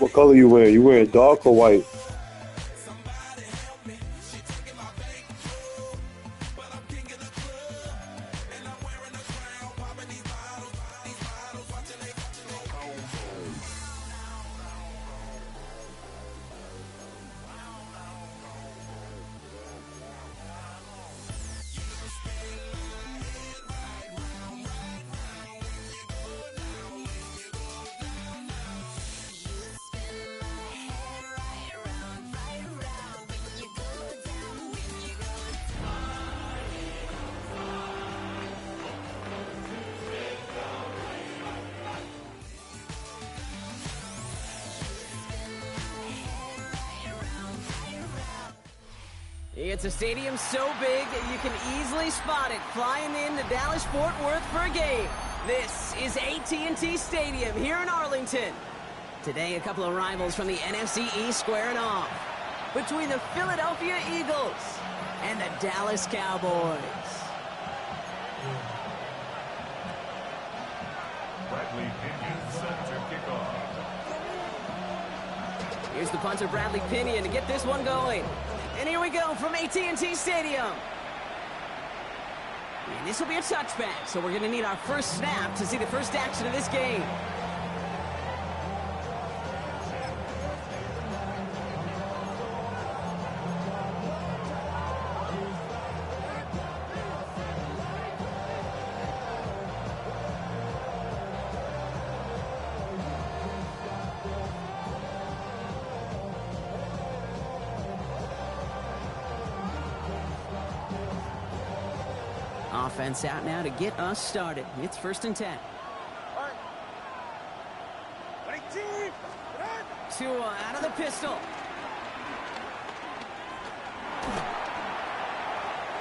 What color you wear? You wear dark or white? It's a stadium so big you can easily spot it flying into Dallas-Fort Worth for a game. This is AT&T Stadium here in Arlington. Today, a couple of rivals from the NFC East squaring off between the Philadelphia Eagles and the Dallas Cowboys. Bradley Pinion set to kick off. Here's the punter, Bradley Pinion, to get this one going. And here we go from AT&T Stadium. And this will be a touchback, so we're going to need our first snap to see the first action of this game. Offense out now to get us started. It's 1st and 10. Tua out of the pistol.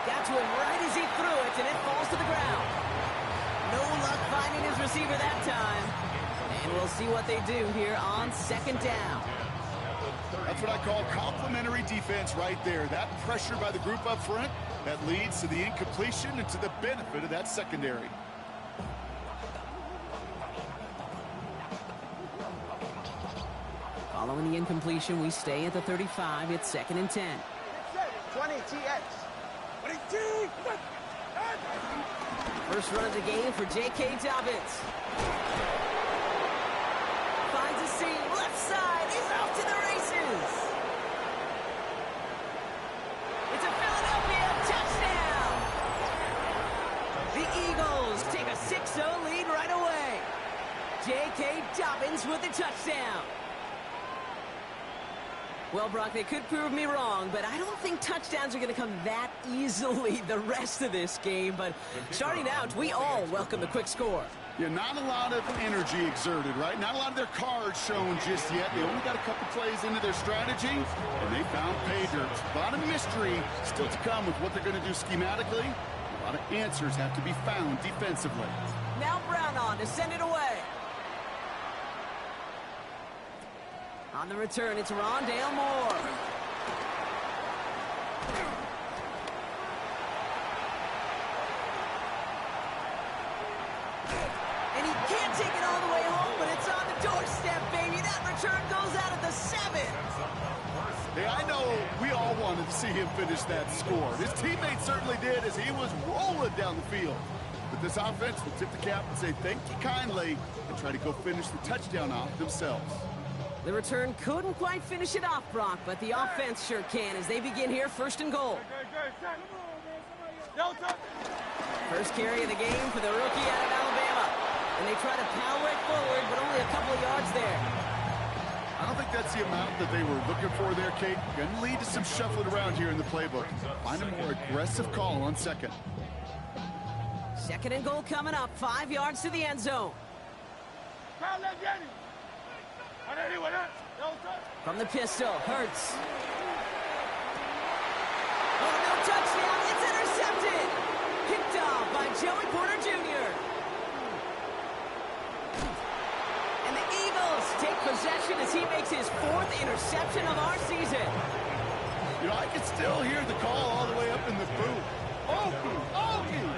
Got to him right as he threw it, and it falls to the ground. No luck finding his receiver that time. And we'll see what they do here on 2nd down. That's what I call complimentary defense right there. That pressure by the group up front, that leads to the incompletion and to the benefit of that secondary. Following the incompletion, we stay at the 35. It's 2nd and 10. 20 TX. 22. First run of the game for J.K. Dobbins. Finds a seam, left side. He's off to the races. It's a Philadelphia touchdown. The Eagles take a 6-0 lead right away. J.K. Dobbins with the touchdown. Well, Brock, they could prove me wrong, but I don't think touchdowns are going to come that easily the rest of this game. But starting out, we all welcome the quick score. Yeah, not a lot of energy exerted, right? Not a lot of their cards shown just yet. They only got a couple plays into their strategy, and they found pay dirt. A lot of mystery still to come with what they're going to do schematically. A lot of answers have to be found defensively. Now Brown on to send it away. On the return, it's Rondale Moore. And he can't take it all the way home, but it's on the doorstep, baby. That return goes out at the 7. Hey, I know we all wanted to see him finish that score. His teammates certainly did as he was rolling down the field. But this offense will tip the cap and say thank you kindly and try to go finish the touchdown off themselves. The return couldn't quite finish it off, Brock, but the offense sure can as they begin here 1st and goal. First carry of the game for the rookie out of Alabama. And they try to power it forward, but only a couple of yards there. I don't think that's the amount that they were looking for there, Kate. Going to lead to some shuffling around here in the playbook. Find a more aggressive call on 2nd. 2nd and goal coming up, 5 yards to the end zone. From the pistol, Hurts. Oh, no touchdown. It's intercepted. Picked off by Joey Porter Jr. And the Eagles take possession as he makes his 4th interception of our season. You know, I can still hear the call all the way up in the booth. Oh,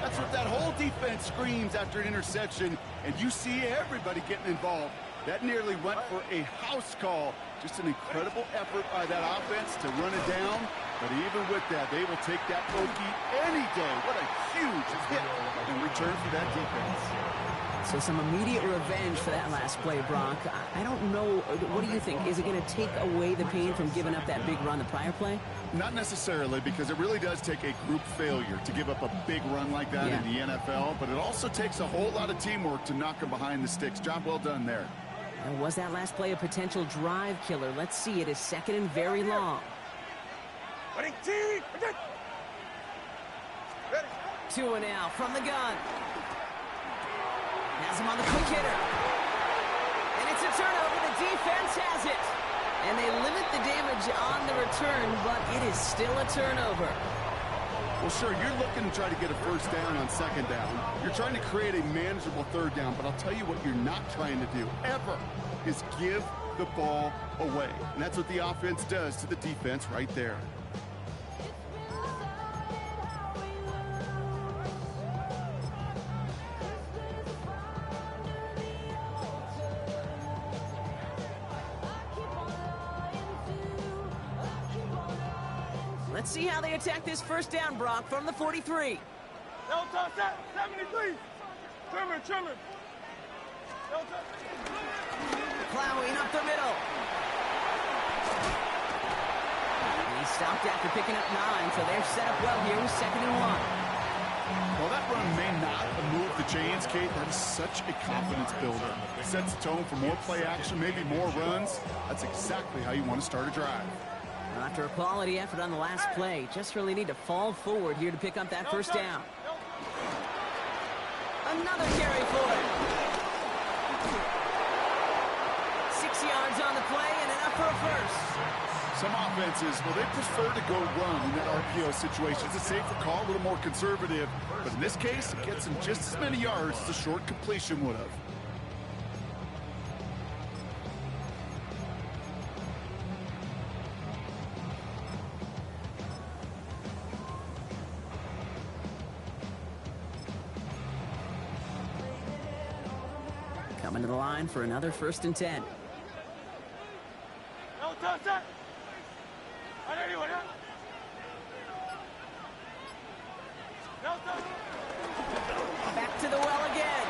that's what that whole defense screams after an interception, and you see everybody getting involved. That nearly went for a house call. Just an incredible effort by that offense to run it down. But even with that, they will take that bogey any day. What a huge hit in return for that defense. So some immediate revenge for that last play, Brock. I don't know. What do you think? Is it going to take away the pain from giving up that big run the prior play? Not necessarily, because it really does take a group failure to give up a big run like that in the NFL. But it also takes a whole lot of teamwork to knock them behind the sticks. Job well done there. And was that last play a potential drive killer? Let's see. It is second and very long. 2 and out from the gun. Has him on the quick hitter. And it's a turnover. The defense has it. And they limit the damage on the return, but it is still a turnover. Well, sure, you're looking to try to get a first down on second down. You're trying to create a manageable third down, but I'll tell you what you're not trying to do, ever, is give the ball away. And that's what the offense does to the defense right there. Let's see how they attack this first down, Brock, from the 43. No touch that. 73. Trimmer. No touch. Plowing up the middle. And he stopped after picking up 9, so they're set up well here with 2nd and 1. Well, that run may not have moved the chains, Kate. That is such a confidence builder. It sets the tone for more play action, maybe more runs. That's exactly how you want to start a drive. After a quality effort on the last play, just really need to fall forward here to pick up that first down. Another carry for it. 6 yards on the play and enough for a first. Some offenses, well, they prefer to go run in that RPO situation. It's a safer call, a little more conservative. But in this case, it gets them just as many yards as a short completion would have. Coming to the line for another 1st and 10. No touch that. No touch. Back to the well again.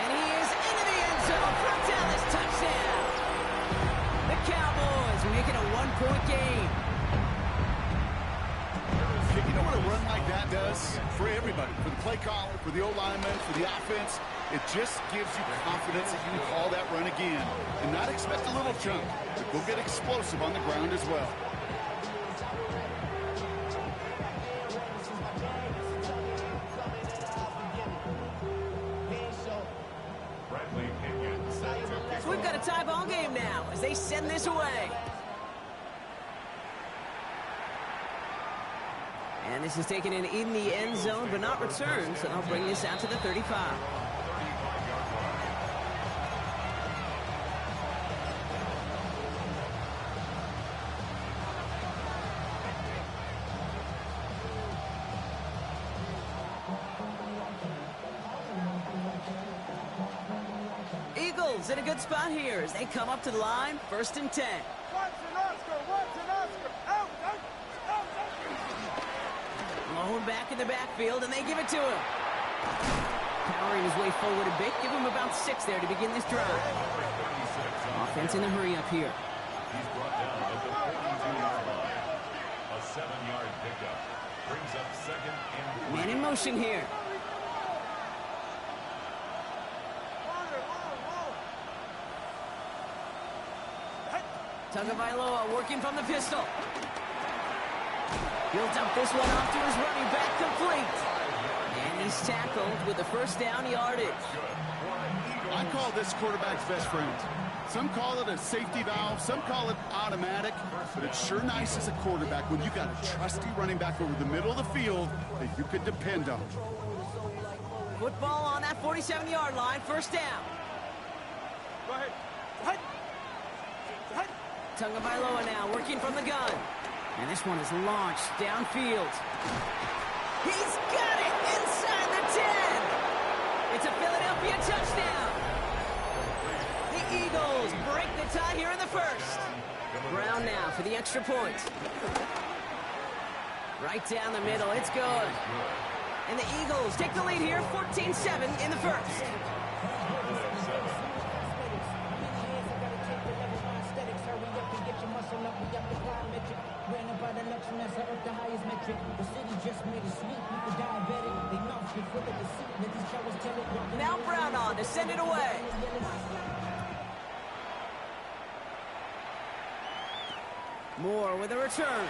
And he is into the end zone for a Dallas touchdown. The Cowboys making a 1-point game. You know what a run like that does for everybody, for the play caller, for the O-lineman, for the offense? It just gives you confidence that you can call that run again and not expect a little chunk, but go get explosive on the ground as well. So we've got a tie ball game now as they send this away. And this is taken in the end zone, but not returned, so they'll bring this out to the 35. Eagles in a good spot here as they come up to the line, 1st and 10. Watch an Oscar. Out. Blown back in the backfield, and they give it to him. Powering his way forward a bit, give him about 6 there to begin this drive. Offense in a hurry up here. He's brought down at the 42-yard line. A 7-yard pickup brings up 2nd and 3. Man in motion here. Tagovailoa working from the pistol. He'll dump this one off to his running back, complete. And he's tackled with the first down yardage. I call this quarterback's best friend. Some call it a safety valve, some call it automatic, but it's sure nice as a quarterback when you got a trusty running back over the middle of the field that you can depend on. Football on that 47-yard line, first down. Go ahead. Tagovailoa now working from the gun. And this one is launched downfield. He's got it inside the 10. It's a Philadelphia touchdown. tie here in the first. Brown now for the extra point. Right down the middle, it's good. And the Eagles take the lead here, 14-7 in the first. Now Brown on to send it away. Moore with a return.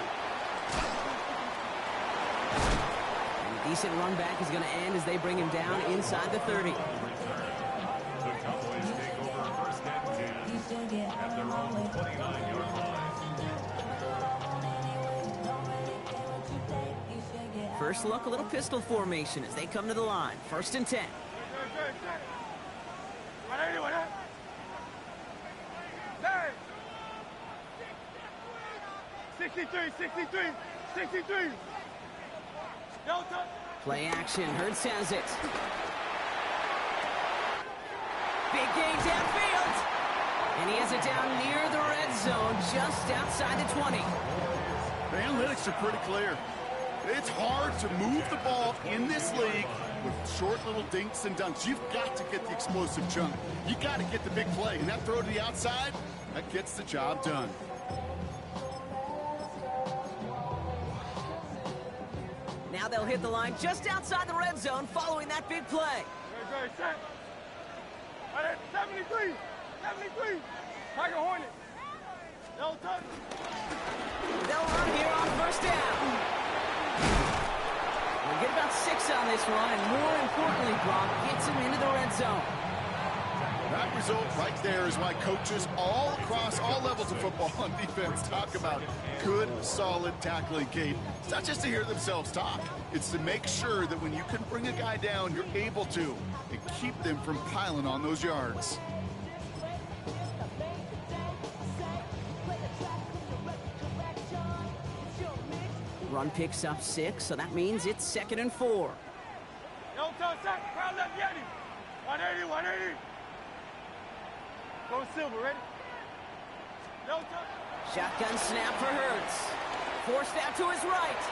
And a decent run back is going to end as they bring him down inside the 30. The Cowboys take over first and 10 at their own 29-yard line. First look, a little pistol formation as they come to the line. First and 10. 63. Delta. Play action. Hurts has it. Big gain downfield. And he has it down near the red zone, just outside the 20. The analytics are pretty clear. It's hard to move the ball in this league with short little dinks and dunks. You've got to get the explosive jump. You got to get the big play. And that throw to the outside, that gets the job done. Now they'll hit the line just outside the red zone following that big play. Very set. 73. Tiger Hornet. Delta. They'll run here on first down. We'll get about 6 on this one, and more importantly, Brock gets him into the red zone. That result right there is why coaches all across all levels of football and defense talk about good, solid tackling, Kate. It's not just to hear themselves talk. It's to make sure that when you can bring a guy down, you're able to, and keep them from piling on those yards. Run picks up 6, so that means it's 2nd and 4. Delta set. Crowd left Yeti. 180. Go silver, ready? Delta. Shotgun snap for Hurts. Forced out to his right.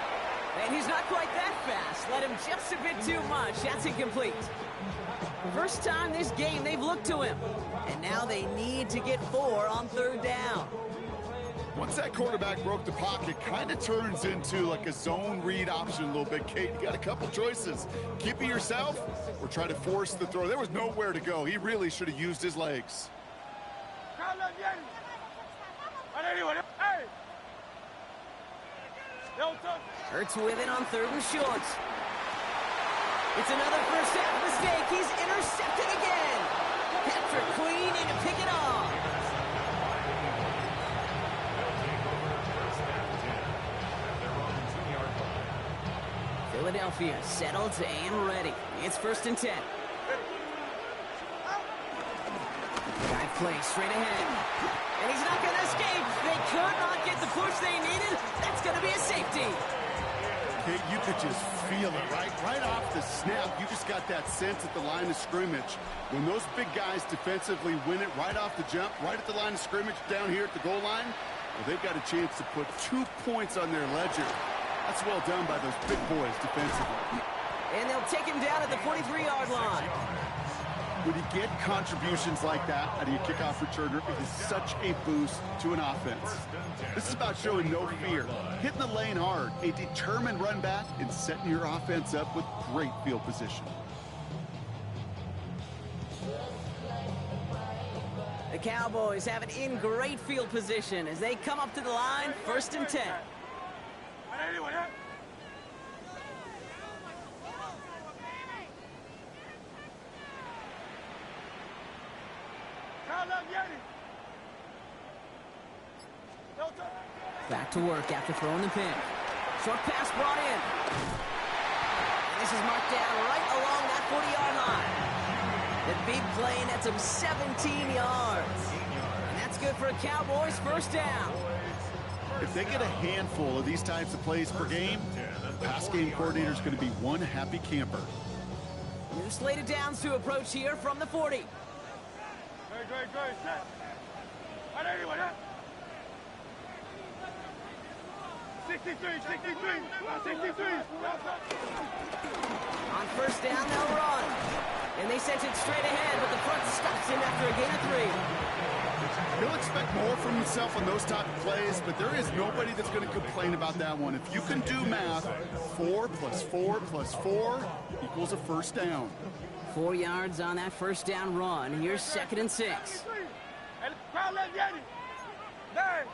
And he's not quite that fast. Let him just a bit too much. That's incomplete. First time this game they've looked to him. And now they need to get 4 on 3rd down. Once that quarterback broke the pocket, kind of turns into like a zone read option a little bit, Kate. You got a couple choices. Keep it yourself or try to force the throw. There was nowhere to go. He really should have used his legs. Crowd left Yeti. 180. Hey. Delta. Hurts with it on 3rd and short. It's another first half mistake. He's intercepted again. Patrick Queen in to pick it off. Philadelphia settled and ready. It's 1st and 10. Guy plays straight ahead. And he's not going to escape. They could not get the push they needed. That's going to be a safety. Kate, you could just feel it, right? Right off the snap, you just got that sense at the line of scrimmage. When those big guys defensively win it right off the jump, right at the line of scrimmage down here at the goal line, well, they've got a chance to put 2 points on their ledger. That's well done by those big boys defensively. And they'll take him down at the 43-yard line. When you get contributions like that out of your kickoff returner, it is such a boost to an offense. This is about showing no fear, hitting the lane hard, a determined run back, and setting your offense up with great field position. The Cowboys have it in great field position as they come up to the line, 1st and 10. 180. Crowd left Yeti. Delta. Back to work after throwing the pin. Short pass brought in. And this is marked down right along that 40-yard line. The big play nets him 17 yards. And that's good for a Cowboys 1st down. If they get a handful of these types of plays per game, the pass game coordinator is going to be one happy camper. New slated downs to approach here from the 40. Great. Set. 180, 180. 63, 63. On first down, they'll run. And they sent it straight ahead, but the front stops him after a gain of 3. He'll expect more from himself on those type of plays, but there is nobody that's going to complain about that one. If you can do math, 4 + 4 + 4 equals a first down. 4 yards on that first down run. Here's 2nd and 6. And crowd left Yeti. 9.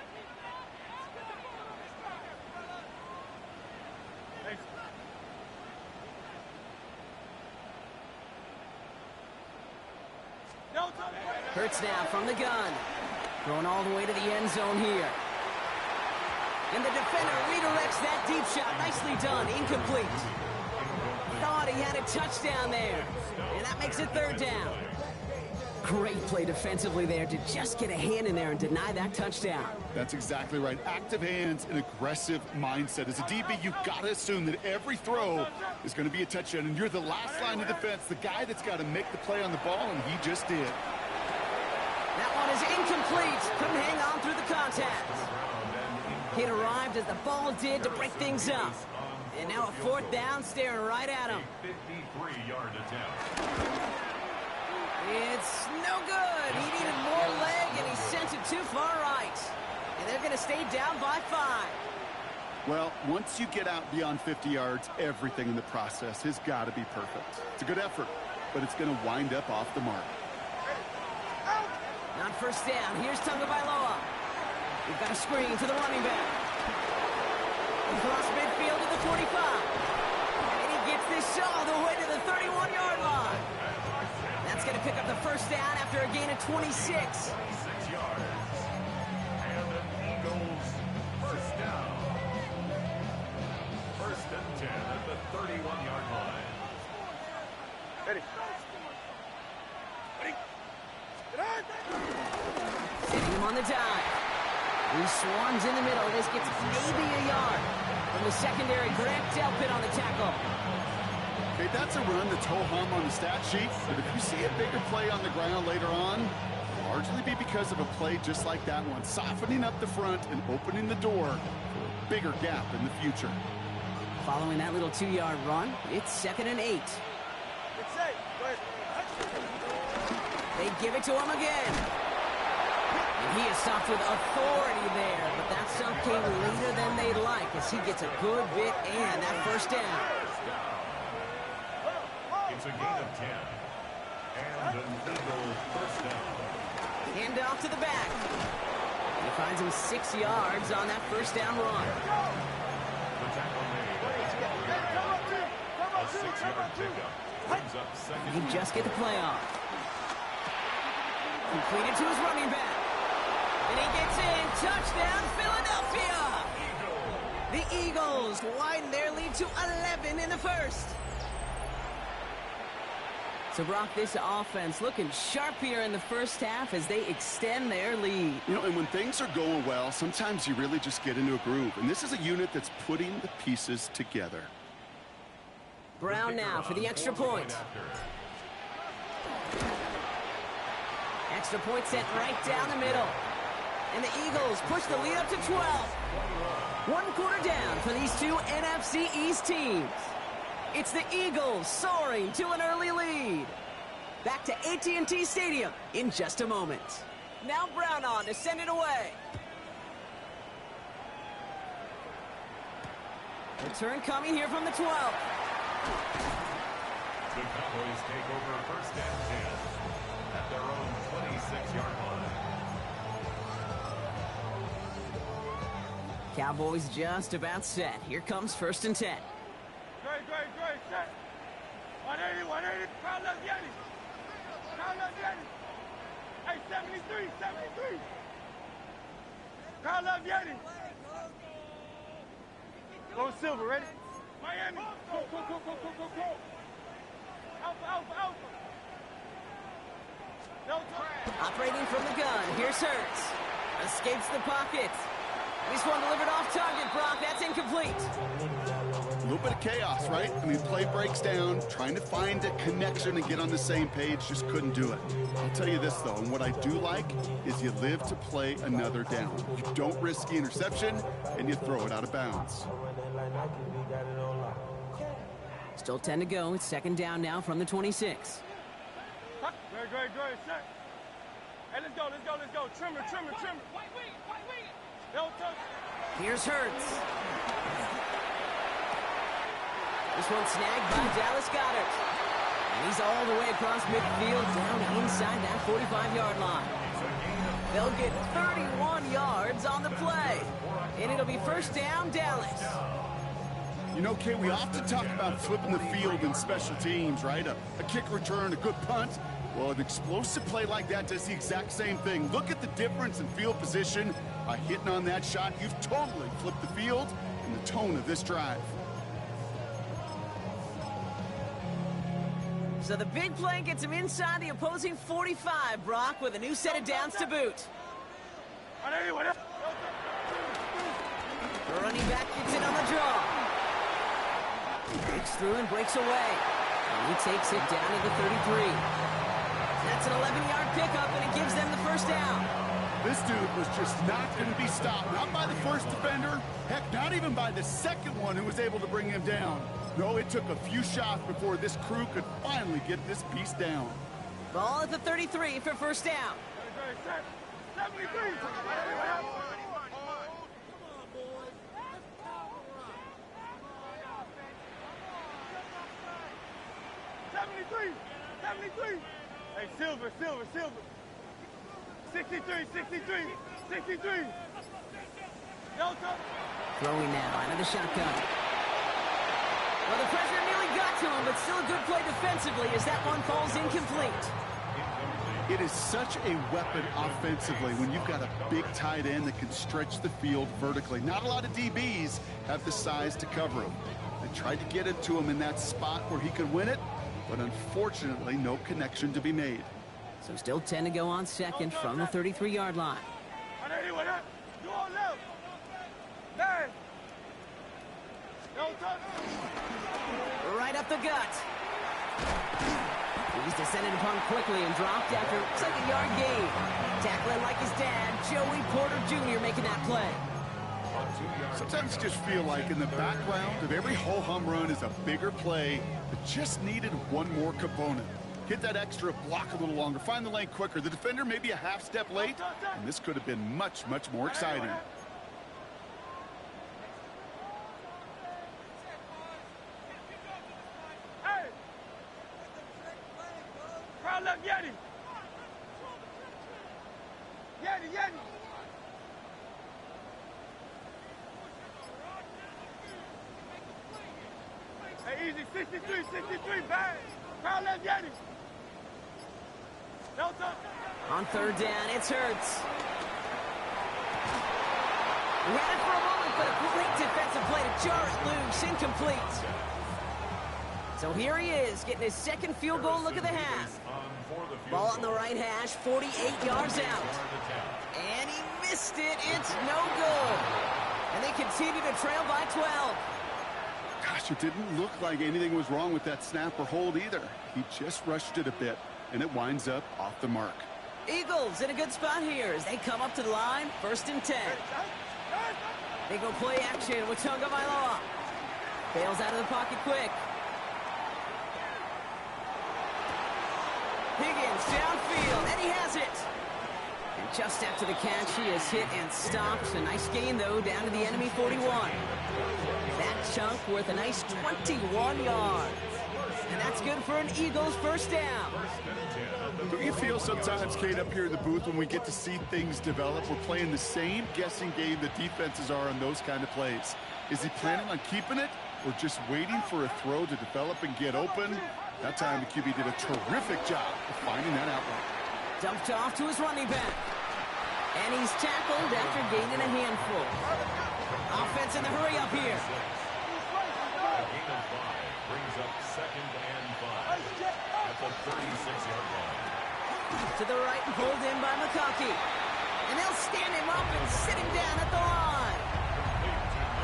Hurts now from the gun. Going all the way to the end zone here. And the defender redirects that deep shot. Nicely done. Incomplete. Thought he had a touchdown there. And that makes it 3rd down. Great play defensively there to just get a hand in there and deny that touchdown. That's exactly right. Active hands and aggressive mindset. As a DB, you've got to assume that every throw is going to be a touchdown, and you're the last line of defense, the guy that's got to make the play on the ball, and he just did. That one is incomplete. Couldn't hang on through the contact. It arrived as the ball did to break things up. And now a 4th down staring right at him. 53-yard attempt. It's no good. He needed more leg, and he sent it too far right. And they're going to stay down by 5. Well, once you get out beyond 50 yards, everything in the process has got to be perfect. It's a good effort, but it's going to wind up off the mark. On first down, here's Tagovailoa. We've got a screen to the running back. Across midfield to the 45. And he gets this all the way to the 31-yard line. That's going to pick up the first down after a gain of 26. 6 yards. And the Eagles first down. 1st and 10 at the 31-yard line. Ready. Sending him on the dive. He swarms in the middle. This gets maybe a yard from the secondary. Grant Delpit on the tackle. Okay, that's a run that's ho-hum on the stat sheet, but if you see a bigger play on the ground later on, it'll largely be because of a play just like that one, softening up the front and opening the door for a bigger gap in the future. Following that little 2-yard run, it's 2nd and 8. It's safe. Go ahead. They give it to him again. And he is stopped with authority there, but that stop came later than they'd like as he gets a good bit and that first down. It's a gain of 10. And an Eagle first down. Hand off to the back. He finds him 6 yards on that first down run. The tackle made. A 6-yard pickup. Brings up 2nd. He just get the play off. Completed to his running back. And he gets in. Touchdown, Philadelphia! The Eagles widen their lead to 11 in the first. So, Brock, this offense looking sharp here in the first half as they extend their lead. You know, and when things are going well, sometimes you really just get into a groove. And this is a unit that's putting the pieces together. Brown now for the extra point. Extra point sent right down the middle. And the Eagles push the lead up to 12. 1 quarter down for these two NFC East teams. It's the Eagles soaring to an early lead. Back to AT&T Stadium in just a moment. Now Brown on to send it away. Return coming here from the 12. The Cowboys take over 1st and 10 at their own 26-yard line. Cowboys just about set. Here comes 1st and 10. Great, set. 180, 180. Crowd left Yeti. Crowd left Yeti. Hey, 73. Crowd left Yeti. Go Silver, ready? Miami. Go. Alpha. Operating from the gun. Here's Hurts. Escapes the pocket. This one delivered off target, Brock. That's incomplete. little bit of chaos, right? I mean, play breaks down, trying to find a connection and get on the same page, just couldn't do it. I'll tell you this, though, and what I do like is you live to play another down. You don't risk the interception, and you throw it out of bounds. Still 10 to go. It's second down now from the 26. Great, set. Hey, let's go. Trimmer. Don't touch. Here's Hurts. This one snagged by Dallas Goedert. And he's all the way across midfield down inside that 45-yard line. They'll get 31 yards on the play. And it'll be first down, Dallas. You know, Kay, we often talk about flipping the field in special teams, right? A kick return, a good punt. Well, an explosive play like that does the exact same thing. Look at the difference in field position. By hitting on that shot, you've totally flipped the field and the tone of this drive. So the big play gets him inside the opposing 45, Brock, with a new set of downs to boot. The running back gets in on the draw. Breaks through and breaks away. And he takes it down to the 33. That's an 11-yard pickup, and it gives them the first down. This dude was just not going to be stopped. Not by the first defender. Heck, not even by the second one who was able to bring him down. No, it took a few shots before this crew could finally get this piece down. Ball at the 33 for first down. 73. Hey, Silver. 63. Delta. Throwing now out of the shotgun. Well, the pressure nearly got to him, but still a good play defensively as that one falls incomplete. It is such a weapon offensively when you've got a big tight end that can stretch the field vertically. Not a lot of DBs have the size to cover him. They tried to get it to him in that spot where he could win it, but unfortunately, no connection to be made. So still 10 to go on second from the 33-yard line. You all left. 9. Don't touch. Right up the gut. He's descended upon quickly and dropped after a second-yard gain. Tackling like his dad, Joey Porter Jr. making that play. Sometimes you just feel like in the background of every ho-hum run is a bigger play that just needed one more component. Hit that extra block a little longer, find the lane quicker. The defender may be a half step late, and this could have been much, much more exciting. Hey! Crowd left Yeti! Yeti! Hey, easy, 63, bang! Crowd left Yeti! Delta! On third down, it's Hurts. He had it for a moment, but a great defensive play to jar it loose, incomplete. So here he is, getting his second field goal look of the half. Ball on the right hash, 48 yards out. And he missed it, it's no good. And they continue to trail by 12. Gosh, it didn't look like anything was wrong with that snap or hold either. He just rushed it a bit, and it winds up off the mark. Eagles in a good spot here as they come up to the line, 1st and 10. They go play action with Tagovailoa. Bails out of the pocket quick. Higgins downfield, and he has it. And just after the catch, he is hit and stopped. A nice gain, though, down to the enemy 41. That chunk worth a nice 21 yards. And that's good for an Eagles first down. Don't you feel sometimes, Kate, up here in the booth when we get to see things develop? We're playing the same guessing game the defenses are on those kind of plays. Is he planning on keeping it or just waiting for a throw to develop and get open? That time the QB did a terrific job of finding that outlet. Dumped off to his running back. And he's tackled after gaining a handful. Offense in the hurry up here. Gain of 5 brings up 2nd and 5 at the 36-yard line. To the right and pulled in by McConkey. And they'll stand him up and sit him down at the line.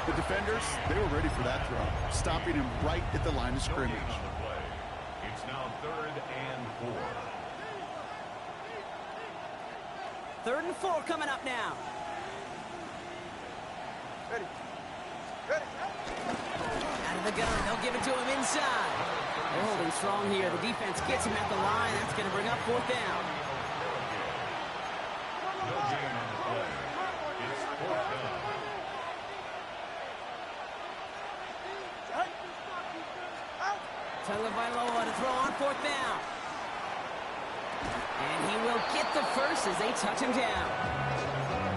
The defenders, they were ready for that throw, stopping him right at the line of scrimmage. On the play. It's now 3rd and 4. 3rd and 4 coming up now. Ready. Ready. Out of the gun, they'll give it to him inside. They're holding strong here. The defense gets him at the line. That's going to bring up 4th down. No gain on the play. It's 4th down. Tagovailoa to throw on 4th down. And he will get the first as they touch him down.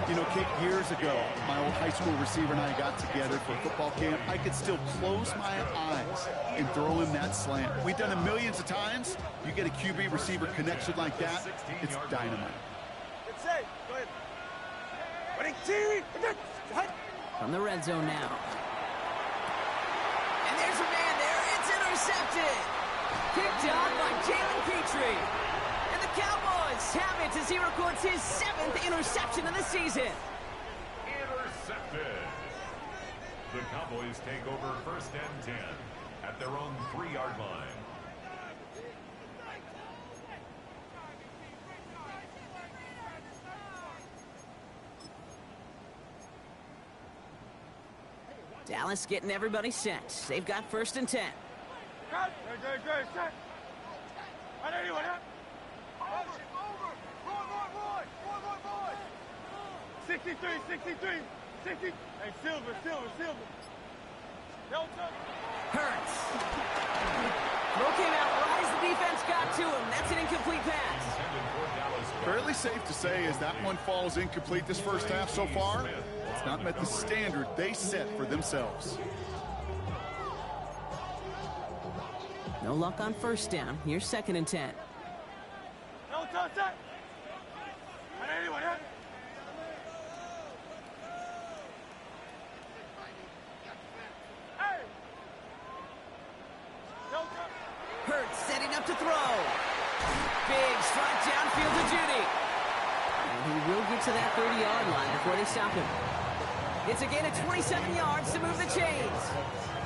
You know, Kate, years ago, my old high school receiver and I got together for football camp. I could still close my eyes and throw him that slant. We've done it millions of times. You get a QB receiver connection like that, it's dynamite. Get safe. Go ahead. From the red zone now. And there's a man there. It's intercepted. Picked off by Jalen Petrie. And the Cowboys have it as he records his 7th interception of the season. Intercepted. The Cowboys take over 1st and 10 at their own 3-yard line. Dallas getting everybody set. They've got 1st and 10. Good, set. 180, 63. 60. Hey, Silver. Delta. Hurts. Throw came out right as the defense got to him. That's an incomplete pass. Fairly safe to say as that one falls incomplete this first half so far, it's not met the standard they set for themselves. No luck on 1st down. Here's 2nd and 10. Delta, set. 180, Hey. Delta. Hurts setting up to throw. Big strike downfield to Judy. And he will get to that 30-yard line before they stop him. It's a gain of 27 yards to move the chains.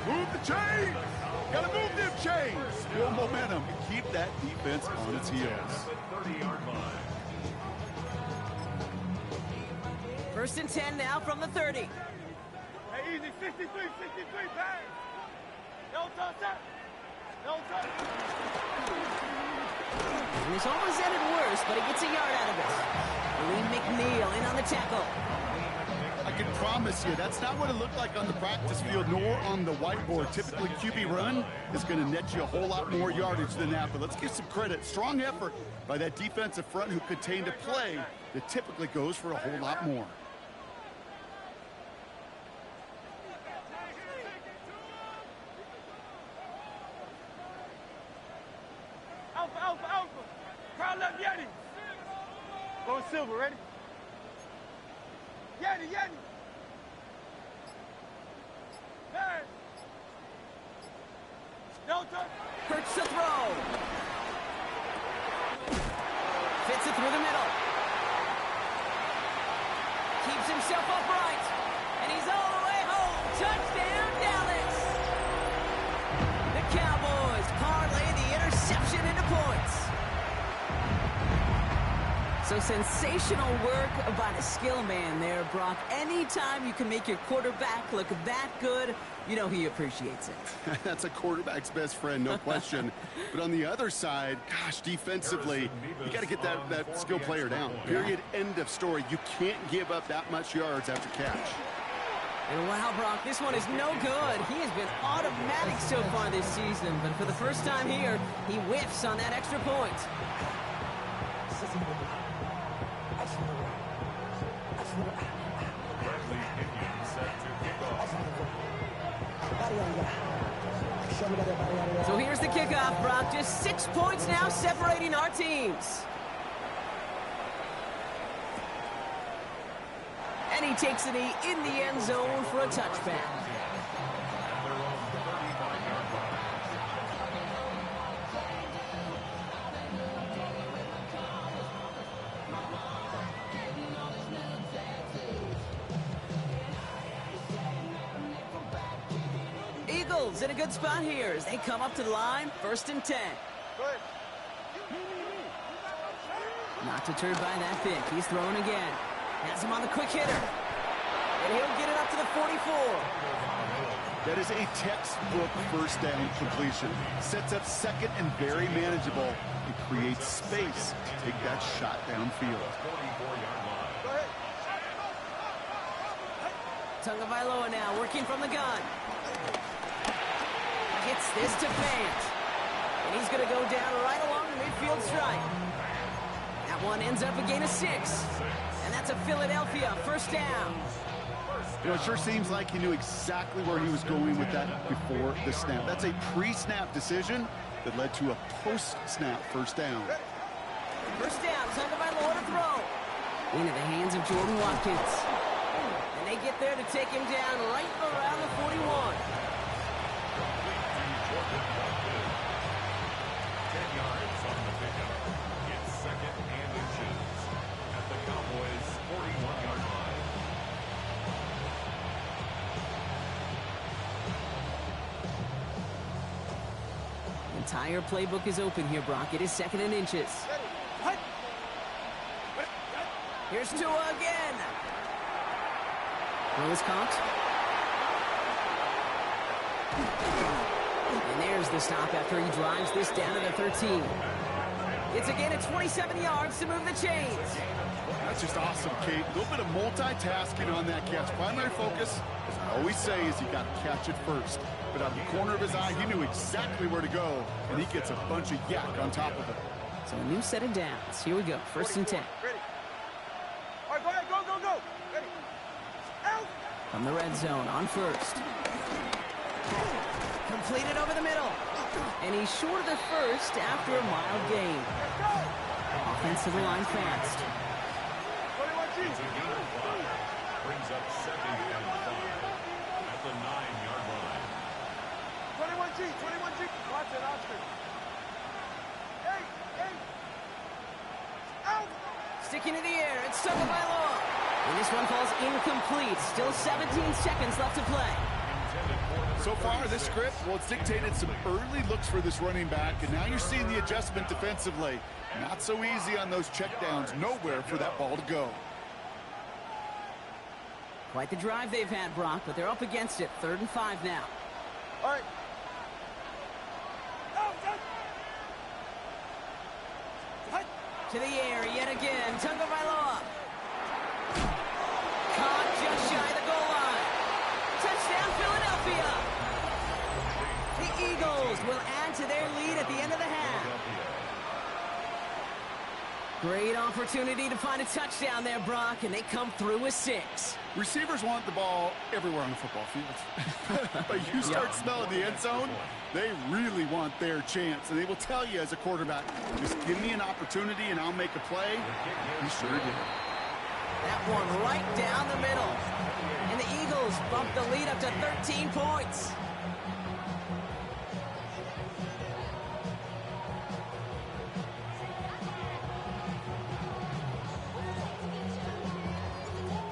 Move the chains! Gotta move them chains! Build momentum and keep that defense on its heels. 30-yard line. 1st and 10 now from the 30. Hey, easy. 63, pass. Delta, set. Delta. And it's almost ended worse, but he gets a yard out of it. Lee McNeil in on the tackle. I can promise you, that's not what it looked like on the practice field nor on the whiteboard. Typically, QB run is going to net you a whole lot more yardage than that. But let's give some credit. Strong effort by that defensive front who contained a play that typically goes for a whole lot more. Alpha. Crowd left, Yeti. Go Silver, ready? Yeti. Hey. Delta. Hurts to throw. Fits it through the middle. Keeps himself upright. And he's all the way home. Touchdown, Dallas. The Cowboys parlay the interception into points. So sensational work by the skill man there, Brock. Anytime you can make your quarterback look that good, you know he appreciates it. That's a quarterback's best friend, no question. But on the other side, gosh, defensively, you got to get that skill player down. Period, end of story. You can't give up that much yards after catch. And wow, Brock, this one is no good. He has been automatic so far this season, but for the first time here, he whiffs on that extra point. Bradley Pinion set to kick off. So here's the kickoff, Brock. Just 6 points now separating our teams. And he takes a knee in the end zone for a touchback. At their own 35-yard line. Eagles in a good spot here as they come up to the line, 1st and 10. Not deterred by that pick. He's throwing again. Has him on the quick hitter. And he'll get it up to the 44. That is a textbook first down completion. Sets up second and very manageable. It creates space to take that shot downfield. 44-yard line. Tagovailoa now working from the gun. Gets this to Fant. And he's going to go down right along the midfield stripe. That one ends up a gain of 6. And that's a Philadelphia 1st down. You know, it sure seems like he knew exactly where he was going with that before the snap. That's a pre-snap decision that led to a post-snap 1st down. 1st down, Tagovailoa to throw. Into the hands of Jordan Watkins. And they get there to take him down right around the 41. 10 yards on the pickup. It's 2nd and inches at the Cowboys' 41-yard line. Entire playbook is open here, Brock. It is 2nd and inches. Here's Tua again. Willis comped. And there's the stop after he drives this down to the 13. It's a gain of 27 yards to move the chains. That's just awesome, Kate. A little bit of multitasking on that catch. Primary focus, as I always say, is you got to catch it first. But out of the corner of his eye, he knew exactly where to go, and he gets a bunch of yak on top of it. So a new set of downs. Here we go. 1st and 10. Ready. All right, go ahead. Go, go, go. Ready. Out. From the red zone on 1st. Completed over the middle. And he's short of the 1st after a mild gain. Let's go. Offense to the line fast. 21G. It's a gain of 5. Brings up 2nd and 5 at the 9-yard line. 21G. 21G. Watch it, Oscar. Hey, hey. Out. Sticking in the air. It's Tagovailoa. And this one falls incomplete. Still 17 seconds left to play. So far, this script, well, it's dictated some early looks for this running back, and now you're seeing the adjustment defensively. Not so easy on those checkdowns. Nowhere for that ball to go. Quite the drive they've had, Brock, but they're up against it. 3rd and 5 now. All right. Out, out. To the air yet again. Tagovailoa. Caught just shy of the goal line. Touchdown, Philadelphia. The Eagles will add to their lead at the end of the half. Great opportunity to find a touchdown there, Brock, and they come through with 6. Receivers want the ball everywhere on the football field. But you start smelling the end zone, they really want their chance. And they will tell you as a quarterback, just give me an opportunity and I'll make a play. He sure did. That one right down the middle. And the Eagles bump the lead up to 13 points.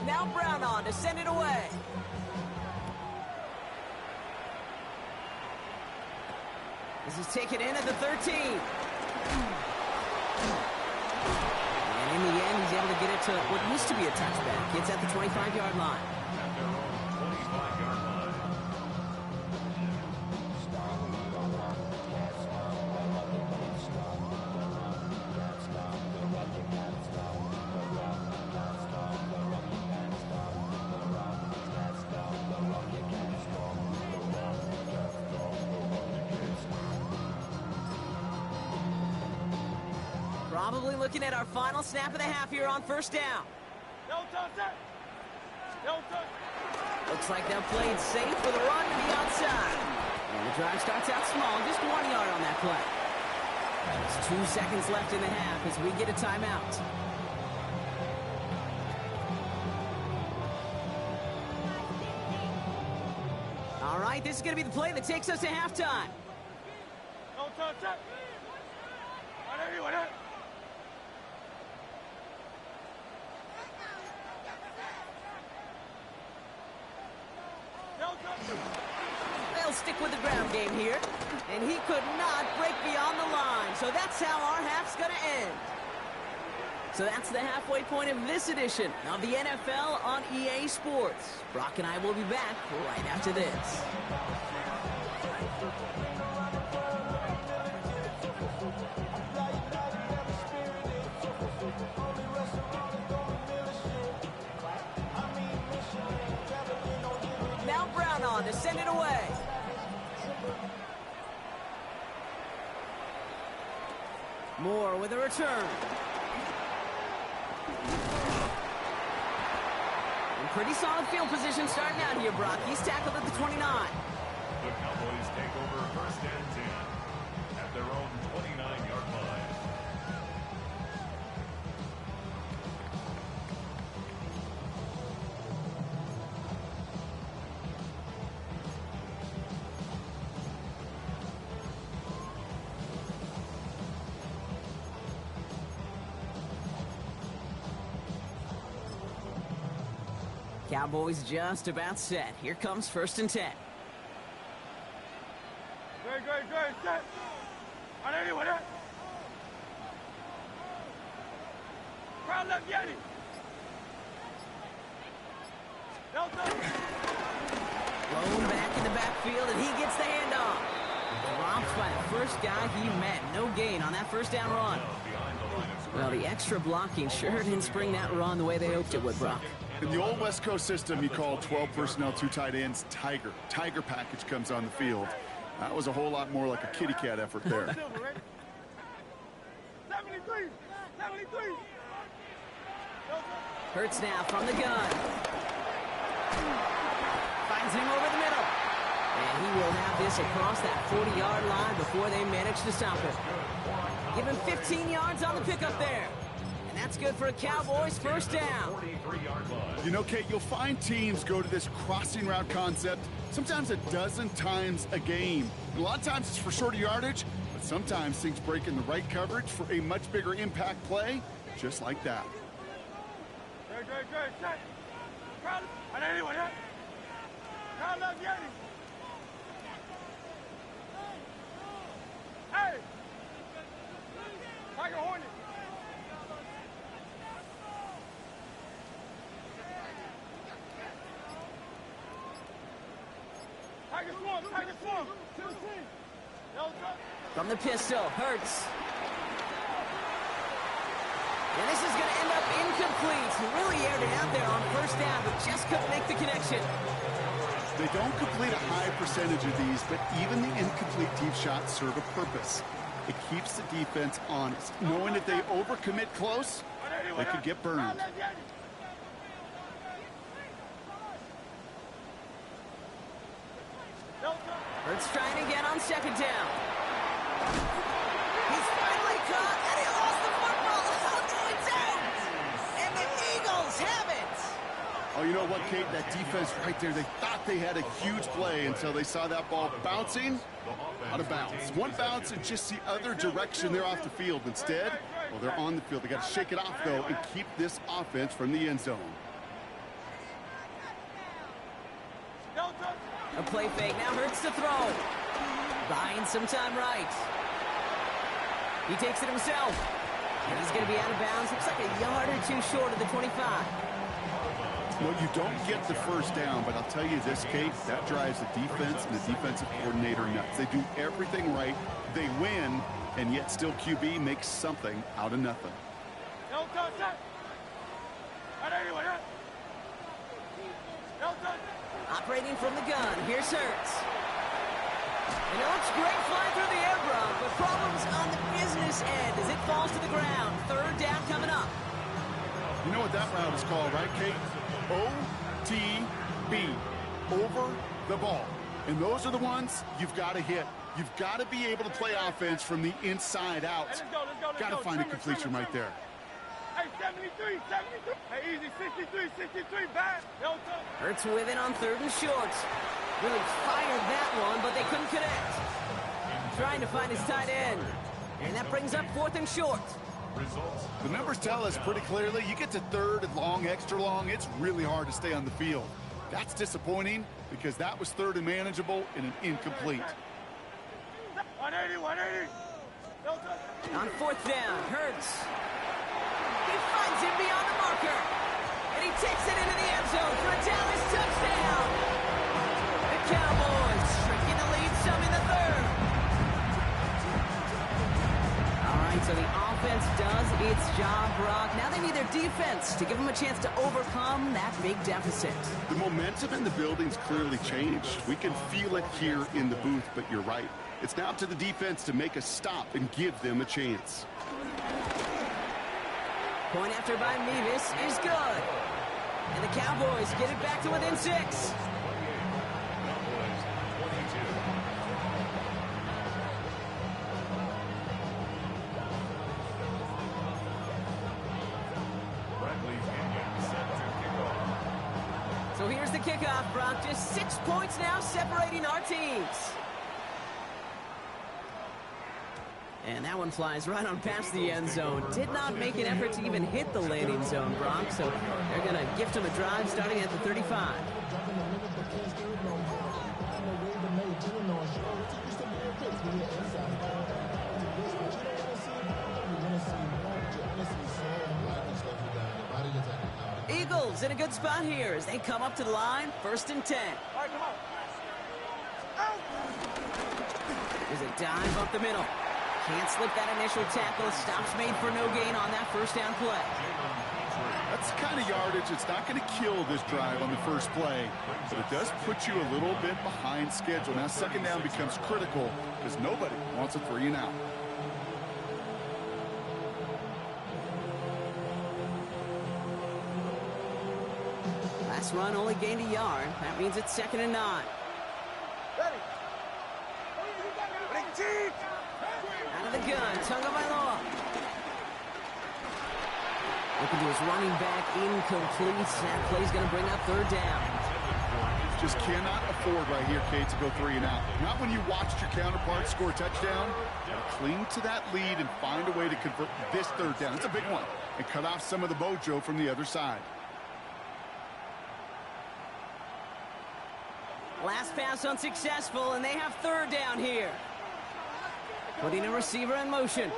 Now Brown on to send it away. This is taken in at the 13. And in the end, he's able to get it to what used to be a touchback. It's at the 25-yard line. At their own 25-yard line. Probably looking at our final snap of the half here on 1st down. No touch it. No touch. Looks like they'll play it safe for the run to the outside. And the drive starts out small, just 1 yard on that play. Just 2 seconds left in the half as we get a timeout. All right, this is going to be the play that takes us to halftime. No touch it. 180, 180. They'll stick with the ground game here. And he could not break beyond the line. So that's how our half's going to end. So that's the halfway point of this edition of the NFL on EA Sports. Brock and I will be back right after this. Now Brown on to send it away. Moore with a return. And pretty solid field position starting out here, Brock. He's tackled at the 29. The Cowboys take over first and 10 at their own 29-yard line. Cowboys just about set. Here comes first and 10. Great, set. On anyone, that. Crowd left Yeti. Delta. Blown back in the backfield, and he gets the handoff. Dropped by the first guy he met. No gain on that first down run. Well, the extra blocking sure didn't spring that run the way they hoped it would, Brock. In the old West Coast system, you call 12 personnel, 2 tight ends, Tiger. Tiger package comes on the field. That was a whole lot more like a kitty cat effort there. 73. Hurts now from the gun. Finds him over the middle. And he will have this across that 40-yard line before they manage to stop it. Give him 15 yards on the pickup there. And that's good for a Cowboys first down. You know, Kate, you'll find teams go to this crossing route concept sometimes a dozen times a game. A lot of times it's for shorter yardage, but sometimes things break in the right coverage for a much bigger impact play, just like that. Great, set. Crowd, on anyone, that. Crowd left Yeti. Hey! Tiger Hornet. Tiger Swarm. From the pistol, Hurts. And this is going to end up incomplete. He really aired it out there on first down, but just couldn't make the connection. They don't complete a high percentage of these, but even the incomplete deep shots serve a purpose. It keeps the defense honest, knowing if they overcommit close, they could get burned. Hurts trying again on second down. He's finally caught, and he lost the football. Oh, no, it's out! And the Eagles have it! Oh, you know what, Kate? That defense right there, they thought they had a huge play until they saw that ball bouncing out of bounds. One bounce and just the other direction, they're off the field. Instead, well, they're on the field. They got to shake it off, though, and keep this offense from the end zone. A play fake, now Hurts to throw. Buying some time right. He takes it himself. And he's going to be out of bounds. Looks like a yard or two short of the 25. Well, you don't get the first down, but I'll tell you this, Kate, that drives the defense and the defensive coordinator nuts. They do everything right. They win, and yet still QB makes something out of nothing. Operating from the gun, here's Hurts. And it looks great flying through the air, Brock, but problems on the business end as it falls to the ground. Third down coming up. You know what that route is called, right, Kate? OTB, over the ball. And those are the ones you've got to hit. You've got to be able to play offense from the inside out. Let's go. Got to find a completion right there. Hey, 73. Hey, easy, 63, bad. Hurts with it on third and short. Really fired that one, but they couldn't connect. Trying to find his tight end. And that brings up fourth and short. The numbers tell us pretty clearly, you get to third and long, extra long, it's really hard to stay on the field. That's disappointing because that was third and manageable and an incomplete. 180, 180. On fourth down, Hurts. He finds him beyond the marker. And he takes it into the end zone for a Dallas touchdown. The Cowboys shrinking the lead some in the third. All right, so the offense does its job, Brock. Now they need their defense to give them a chance to overcome that big deficit. The momentum in the building's clearly changed. We can feel it here in the booth, but you're right. It's now up to the defense to make a stop and give them a chance. Point after by Mevis is good. And the Cowboys get it back to within 6. Cowboys 22. Bradley Pinion set to kick off. So here's the kickoff, Brock. Just 6 points now separating our teams. And that one flies right on past the end zone. Did not make an effort to even hit the landing zone, Brock. So they're going to gift him a drive starting at the 35. Eagles in a good spot here as they come up to the line. 1st and 10. All right, come on. There's a dive up the middle. Can't slip that initial tackle. Stops made for no gain on that first down play. That's the kind of yardage. It's not going to kill this drive on the first play, but it does put you a little bit behind schedule. Now second down becomes critical because nobody wants a 3 and out. Last run only gained a yard. That means it's 2nd and 9. Ready. Bring team. Out of the gun, Tagovailoa. Looking to his running back, incomplete. That play's going to bring up 3rd down. Just cannot afford right here, Kate, to go 3 and out. Not when you watched your counterpart score a touchdown. Cling to that lead and find a way to convert this 3rd down. It's a big one. And cut off some of the mojo from the other side. Last pass unsuccessful, and they have 3rd down here. Putting a receiver in motion.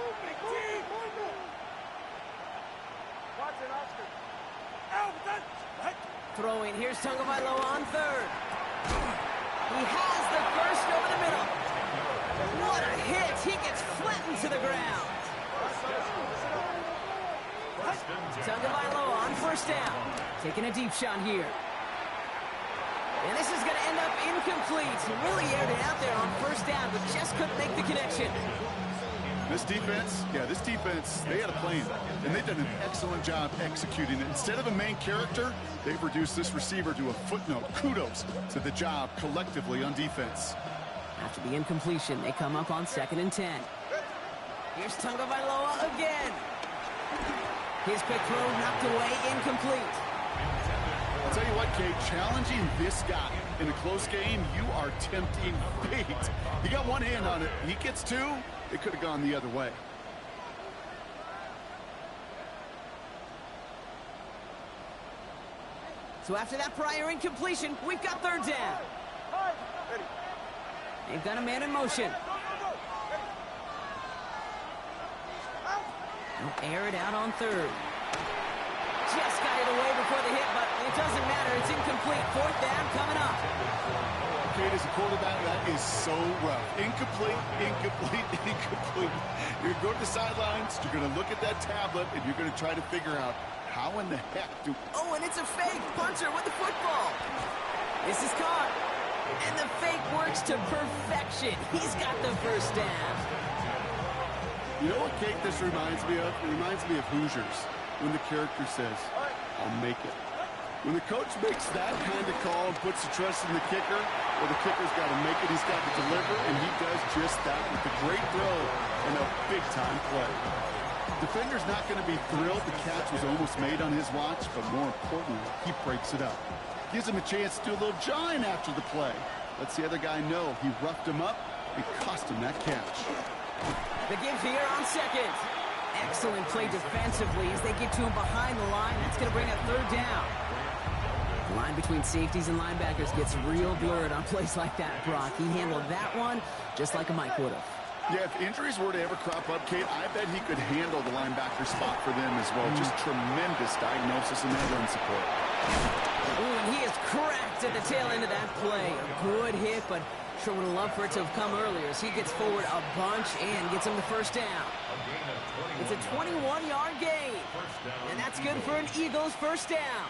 Throwing, here's Tagovailoa on 3rd. He has the first over the middle. What a hit! He gets flattened to the ground. Tagovailoa on 1st down. Taking a deep shot here. And this is going to end up incomplete. He really aired it out there on 1st down, but just couldn't make the connection. This defense, they had a plan, and they've done an excellent job executing it. Instead of a main character, they've reduced this receiver to a footnote. Kudos to the job collectively on defense. After the incompletion, they come up on 2nd and 10. Here's Tagovailoa again. His quick throw knocked away, incomplete. I'll tell you what, Kate, challenging this guy in a close game, you are tempting fate. He got one hand on it. He gets 2. It could have gone the other way. So after that prior incompletion, we've got 3rd down. They've got a man in motion. They'll air it out on 3rd. Just got it away before the hit, but it doesn't matter. It's incomplete. 4th down coming up. Kate, as a quarterback, that is so rough. Incomplete, incomplete, incomplete. You're going to go to the sidelines, you're going to look at that tablet, and you're going to try to figure out how in the heck do... Oh, and it's a fake. Punter with the football. This is caught. And the fake works to perfection. He's got the first down. You know what, Kate, this reminds me of? It reminds me of Hoosiers, when the character says, I'll make it. When the coach makes that kind of call and puts the trust in the kicker, well, the kicker's got to make it, he's got to deliver, and he does just that with a great throw and a big-time play. Defender's not going to be thrilled the catch was almost made on his watch, but more importantly, he breaks it up. Gives him a chance to do a little jawing after the play. Lets the other guy know he roughed him up and cost him that catch. The give here on 2nd. Excellent play defensively as they get to him behind the line. That's going to bring up 3rd down. The line between safeties and linebackers gets real blurred on plays like that, Brock. He handled that one just like a Mike would have. Yeah, if injuries were to ever crop up, Kate, I bet he could handle the linebacker spot for them as well. Just tremendous diagnosis and that run support. Ooh, and he is cracked at the tail end of that play. A good hit, but sure would have loved for it to have come earlier as he gets forward a bunch and gets him the first down. It's a 21-yard gain, and that's good for an Eagles first down.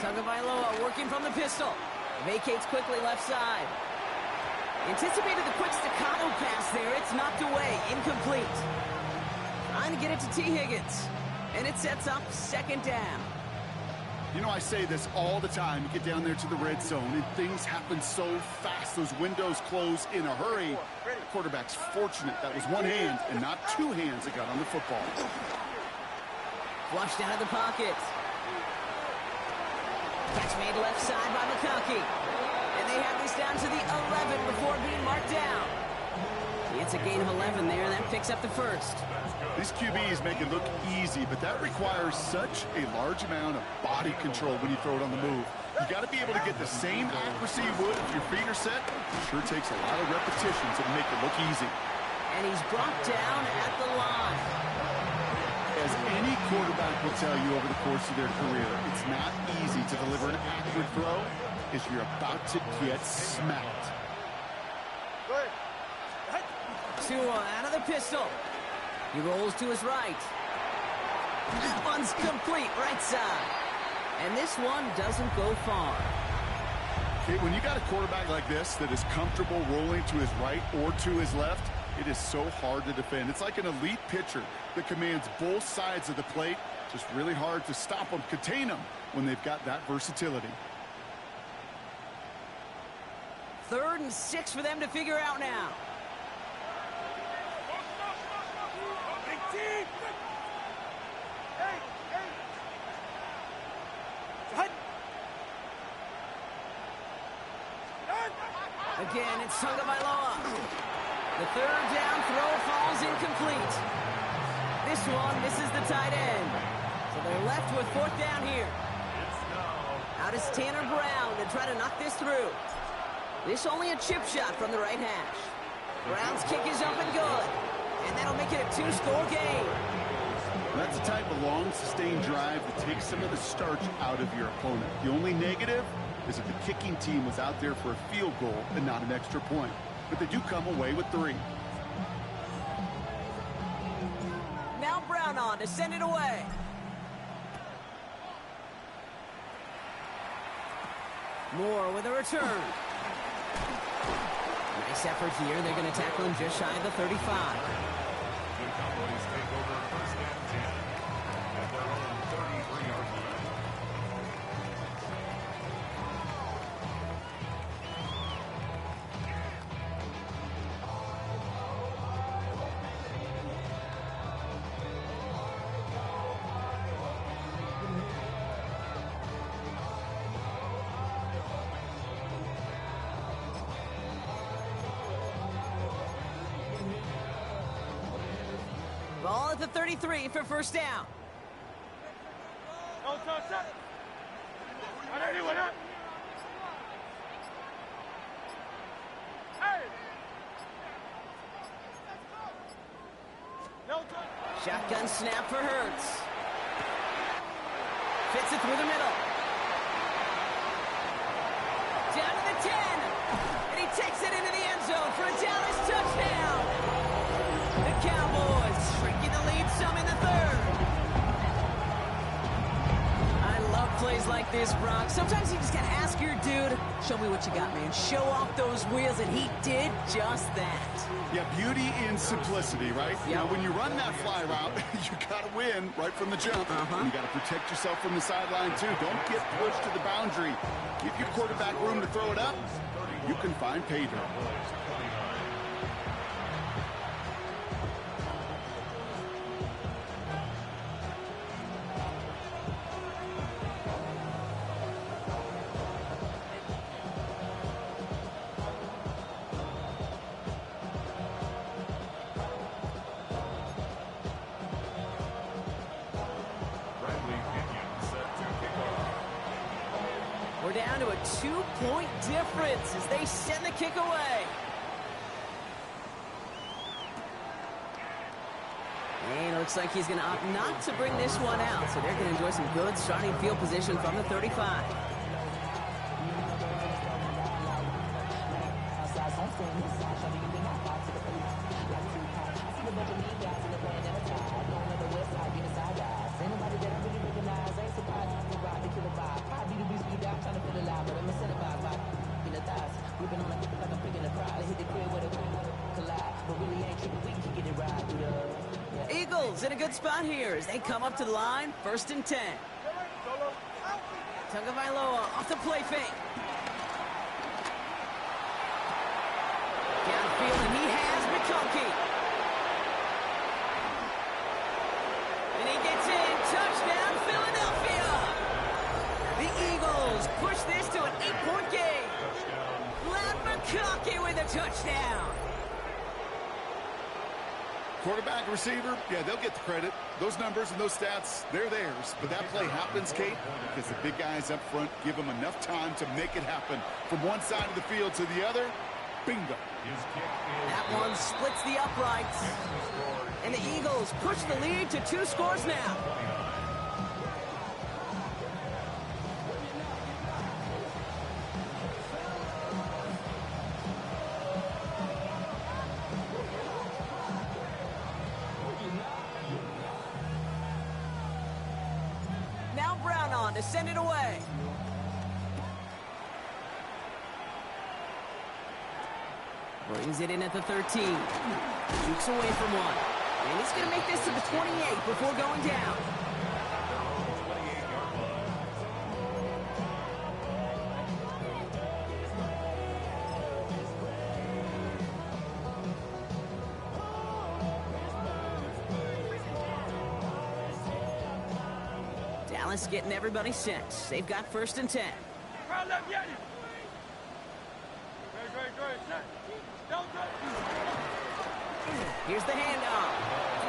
Tagovailoa working from the pistol. Vacates quickly left side. Anticipated the quick staccato pass there. It's knocked away. Incomplete. Trying to get it to T. Higgins. And it sets up second down. You know, I say this all the time. You get down there to the red zone, and things happen so fast. Those windows close in a hurry. The quarterback's fortunate that was one hand and not two hands that got on the football. Flushed out of the pocket. Catch made left side by McConkey. And they have this down to the 11 before being marked down. It's a gain of 11 there, and that picks up the first. These QBs make it look easy, but that requires such a large amount of body control when you throw it on the move. You got to be able to get the same accuracy you would if your feet are set. It sure takes a lot of repetitions to make it look easy. And he's brought down at the line. As any quarterback will tell you over the course of their career, it's not easy to deliver an accurate throw as you're about to get smacked. Tua out of the pistol. He rolls to his right. One's complete, right side. And this one doesn't go far. Okay, when you got a quarterback like this that is comfortable rolling to his right or to his left, it is so hard to defend. It's like an elite pitcher that commands both sides of the plate. Just really hard to stop them, contain them when they've got that versatility. 3rd and 6 for them to figure out now. Again, it's Tagovailoa. The 3rd down throw falls incomplete. This one misses the tight end. So they're left with 4th down here. Out is Tanner Brown to try to knock this through. This only a chip shot from the right hash. Brown's kick is up and good. And that'll make it a 2-score game. That's the type of long, sustained drive that takes some of the starch out of your opponent. The only negative is if the kicking team was out there for a field goal and not an extra point. But they do come away with 3. Now Brown on to send it away. Moore with a return. Nice effort here. They're going to tackle him just shy of the 35. The Cowboys take over 1st and 10 at their own 33-yard line. Ball at the 33 for 1st down. Shotgun snap for Hurts. Fits it through the middle. Down to the 10. And he takes it into the end zone for a Dallas touchdown. The Cowboys shrinking the lead some in the 3rd. I love plays like this, Brock. Sometimes you just gotta ask your dude, show me what you got, man. Show off those wheels, and he did just that. Yeah, beauty in simplicity, right? Yep. Now, when you run that fly route, you got to win right from the jump. And you got to protect yourself from the sideline, too. Don't get pushed to the boundary. Give your quarterback room to throw it up. You can find pay dirt. We're down to a 2-point difference as they send the kick away. And it looks like he's going to opt not to bring this one out, so they're going to enjoy some good starting field position from the 35. Eagles in a good spot here as they come up to the line, 1st and 10. Tagovailoa off the play fake. Downfield, and he has McConkey. And he gets in. Touchdown, Philadelphia. The Eagles push this to an 8-point game. Matt McConkey with a touchdown. Quarterback, receiver, yeah, they'll get the credit. Those numbers and those stats, they're theirs. But that play happens, Kate, because the big guys up front give them enough time to make it happen. From one side of the field to the other, bingo. That one splits the uprights. And the Eagles push the lead to 2 scores now. Now Brown on to send it away. Brings it in at the 13. Jukes away from one. And he's going to make this to the 28 before going down. Dallas getting everybody set. They've got 1st and 10. Crowd left, Yeti. Great. Set. Don't go. Here's the handoff.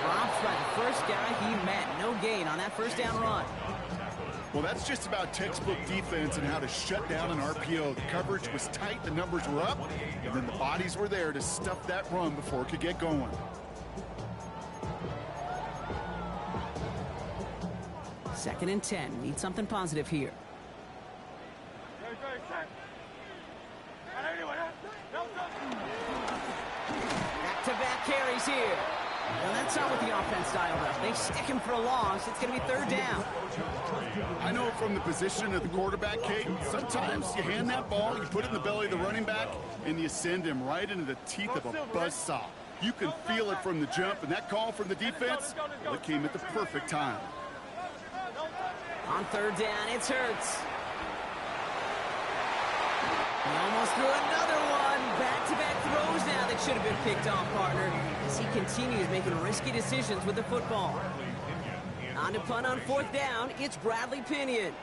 Drops by the first guy he met. No gain on that 1st down run. Well, that's just about textbook defense and how to shut down an RPO. The coverage was tight, the numbers were up, and then the bodies were there to stuff that run before it could get going. Second and 10. Need something positive here. Great. Set. 180. Don't go. Back-to-back carries here. Well, that's not what the offense dialed up. They stick him for a loss. It's going to be 3rd down. I know from the position of the quarterback, Kate, sometimes you hand that ball, you put it in the belly of the running back, and you send him right into the teeth of a buzzsaw. You can feel it from the jump, and that call from the defense, well, it came at the perfect time. On 3rd down, it's Hurts. He almost threw another one. Back-to-back throws now that should have been picked off, partner, as he continues making risky decisions with the football. On to punt on 4th down, it's Bradley Pinion.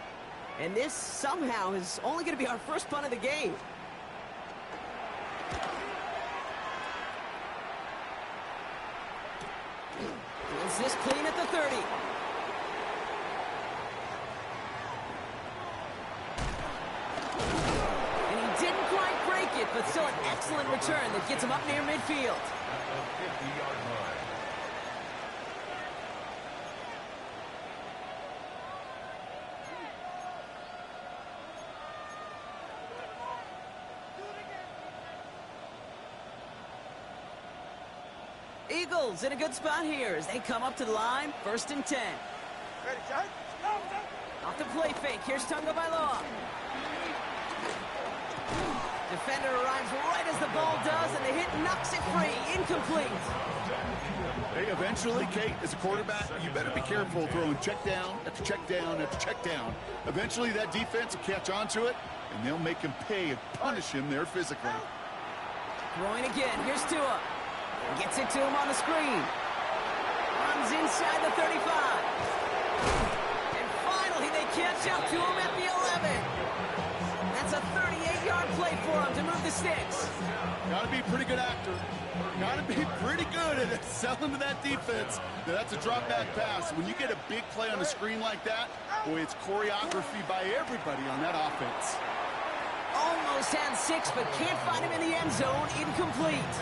And this somehow is only going to be our first punt of the game. Is this clean at the 30? But still an excellent return that gets him up near midfield. Eagles in a good spot here as they come up to the line, 1st and 10. Ready, Jack? Off the play fake, here's Tagovailoa. Defender arrives right as the ball does, and the hit knocks it free. Incomplete. Hey, eventually, Kate, as a quarterback, you better be careful throwing check down after check down after check down. Eventually, that defense will catch on to it, and they'll make him pay and punish him there physically. Throwing again. Here's Tua. Gets it to him on the screen. Runs inside the 35. And finally, they catch up to him at the 11. That's a 38-yard play for for him to move the sticks. Got to be a pretty good actor. Got to be pretty good at selling to that defense. Now, that's a drop back pass. When you get a big play on the screen like that, boy, it's choreography by everybody on that offense. Almost had 6, but can't find him in the end zone. Incomplete.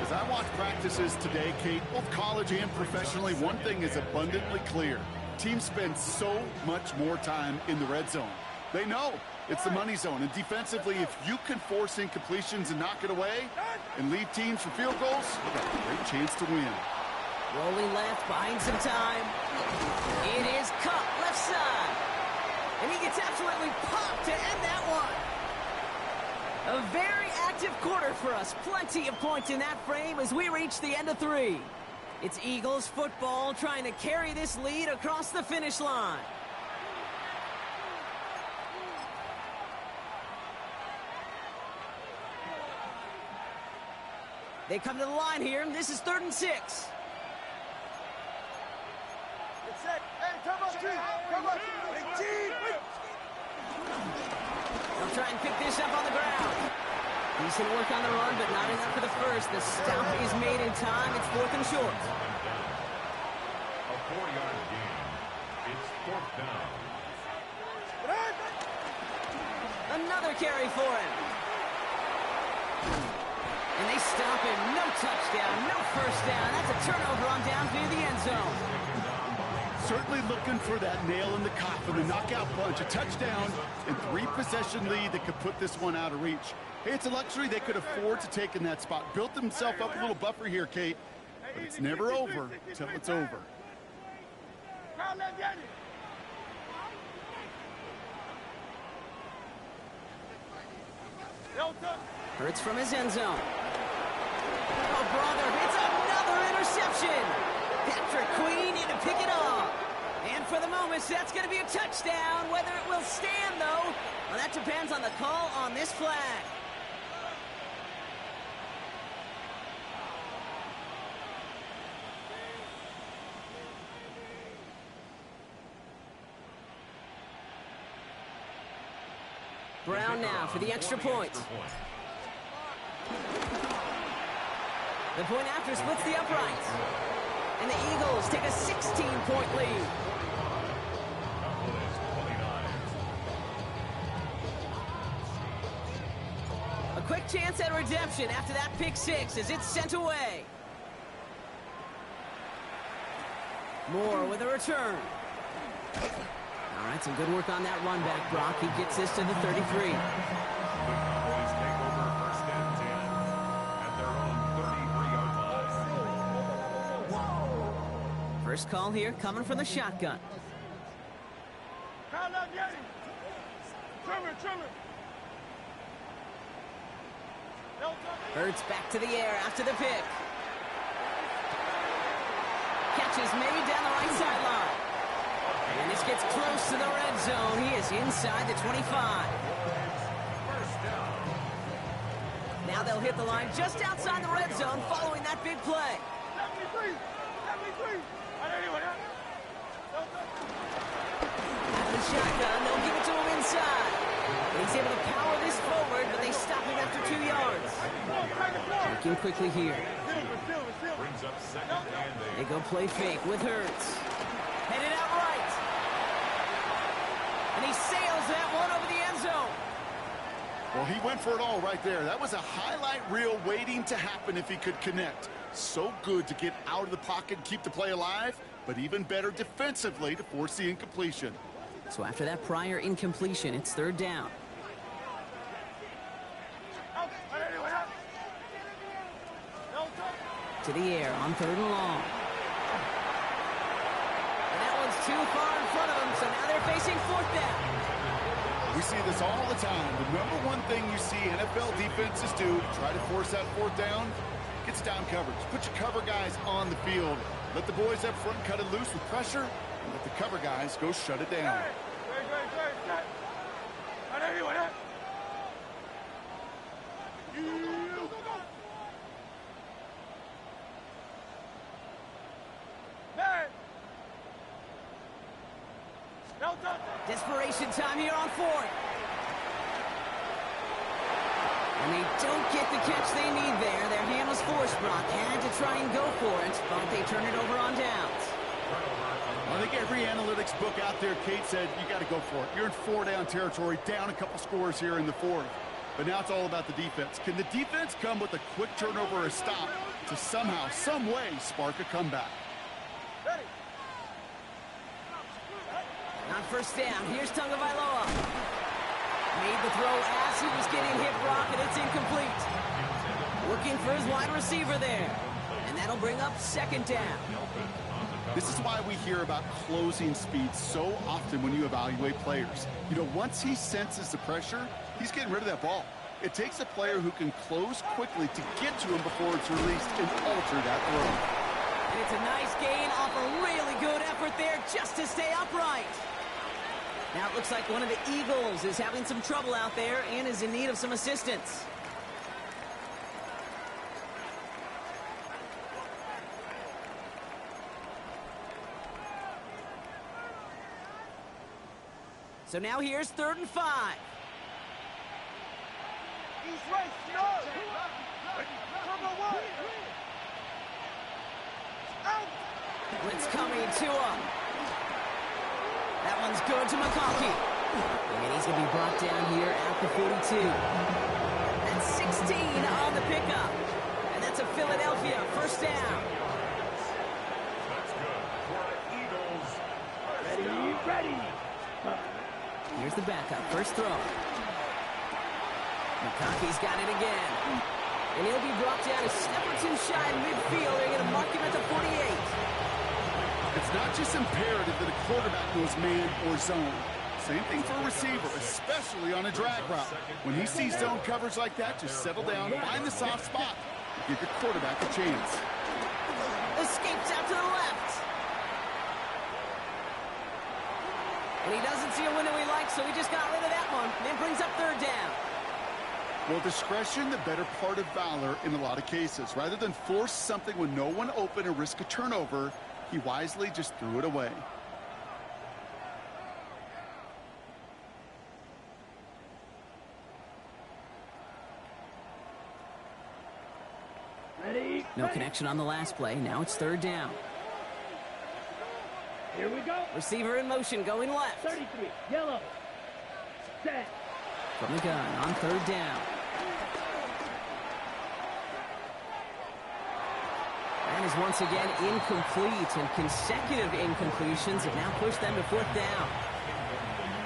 As I watch practices today, Kate, both college and professionally, one thing is abundantly clear. Teams spend so much more time in the red zone. They know it's the money zone. And defensively, if you can force incompletions and knock it away and leave teams for field goals, you've got a great chance to win. Rolling left, buying some time. It is Kupp, left side. And he gets absolutely popped to end that one. A very active quarter for us. Plenty of points in that frame as we reach the end of 3. It's Eagles football trying to carry this lead across the finish line. They come to the line here. This is 3rd and 6. It's set. Hey, come on, G. Come on. Hey, G. They'll try and pick this up on the ground. Decent work on the run, but not enough for the first. The stop is made in time. It's 4th and short. A 4-yard gain. It's 4th down. Another carry for him. And they stop him. No touchdown, no first down. That's a turnover on downs near the end zone. Certainly looking for that nail in the coffin, the knockout punch, a touchdown, and 3-possession lead that could put this one out of reach. Hey, it's a luxury they could afford to take in that spot. Built themselves up a little buffer here, Kate, but it's never over until it's over. Hurts from his end zone. Oh, brother, it's another interception. Patrick Queen in to pick it up. And for the moment, that's going to be a touchdown. Whether it will stand, though, well, that depends on the call on this flag. Brown now for the extra point. The point after splits the uprights. And the Eagles take a 16-point lead. A quick chance at redemption after that pick 6 as it's sent away. Moore with a return. All right, some good work on that run back, Brock. He gets this to the 33. The Cowboys take over 1st and 10 at their own 33-yard line. First call here coming from the shotgun. Hurts back to the air after the pick. Catch is made down the right sideline. And this gets close to the red zone. He is inside the 25. Now they'll hit the line just outside the red zone following that big play. 73. Out of the shotgun, they'll give it to him inside. And he's able to power this forward, but they stop him after 2 yards. Working quickly here. Brings up 2nd and 8. They go play fake with Hurts. Headed out right. And he sails that one over the end zone. Well, he went for it all right there. That was a highlight reel waiting to happen if he could connect. So good to get out of the pocket and keep the play alive, but even better defensively to force the incompletion. So after that prior incompletion, it's 3rd down. To the air on 3rd and long. And that one's too far in front of them, so now they're facing 4th down. We see this all the time. The number one thing you see NFL defenses do to try to force that 4th down, gets down coverage. Put your cover guys on the field. Let the boys up front cut it loose with pressure, and let the cover guys go shut it down. Desperation time here on 4th. And they don't get the catch they need there. Their hand was forced. Brock had to try and go for it, but they turn it over on downs. I think every analytics book out there, Kate, said you got to go for it. You're in 4-down territory, down a couple scores here in the fourth. But now it's all about the defense. Can the defense come with a quick turnover or a stop to somehow, some way, spark a comeback? On first down, here's Tagovailoa. Made the throw as he was getting hit, Brock, and it's incomplete. Looking for his wide receiver there. And that'll bring up second down. This is why we hear about closing speed so often when you evaluate players. You know, once he senses the pressure, he's getting rid of that ball. It takes a player who can close quickly to get to him before it's released and alter that throw. And it's a nice gain off a really good effort there just to stay upright. Now it looks like one of the Eagles is having some trouble out there and is in need of some assistance. So now here's 3rd and 5. He's right, start. Number 1. Out. Blitz coming to him. That one's good to McConkey. And he's going to be brought down here at the 42. That's 16 on the pickup. And that's a Philadelphia first down. That's good for the Eagles. Ready. Here's the backup. First throw. McConkey's got it again. And he'll be brought down a step or two shy of midfield. They're going to mark him at the 48. It's not just imperative that a quarterback knows man or zone. Same thing for a receiver, especially on a drag route. When he sees zone coverage like that, just settle down, find the soft spot, and give your quarterback a chance. Escapes out to the left. And he doesn't see a window he likes, so he just got rid of that one. Then brings up 3rd down. Well, discretion, the better part of valor in a lot of cases. Rather than force something with no one open and risk a turnover, he wisely just threw it away. Ready. No connection on the last play. Now it's 3rd down. Here we go. Receiver in motion, going left. 33. Yellow. Set. From the gun on 3rd down. That is once again incomplete, and consecutive incompletions have now pushed them to 4th down.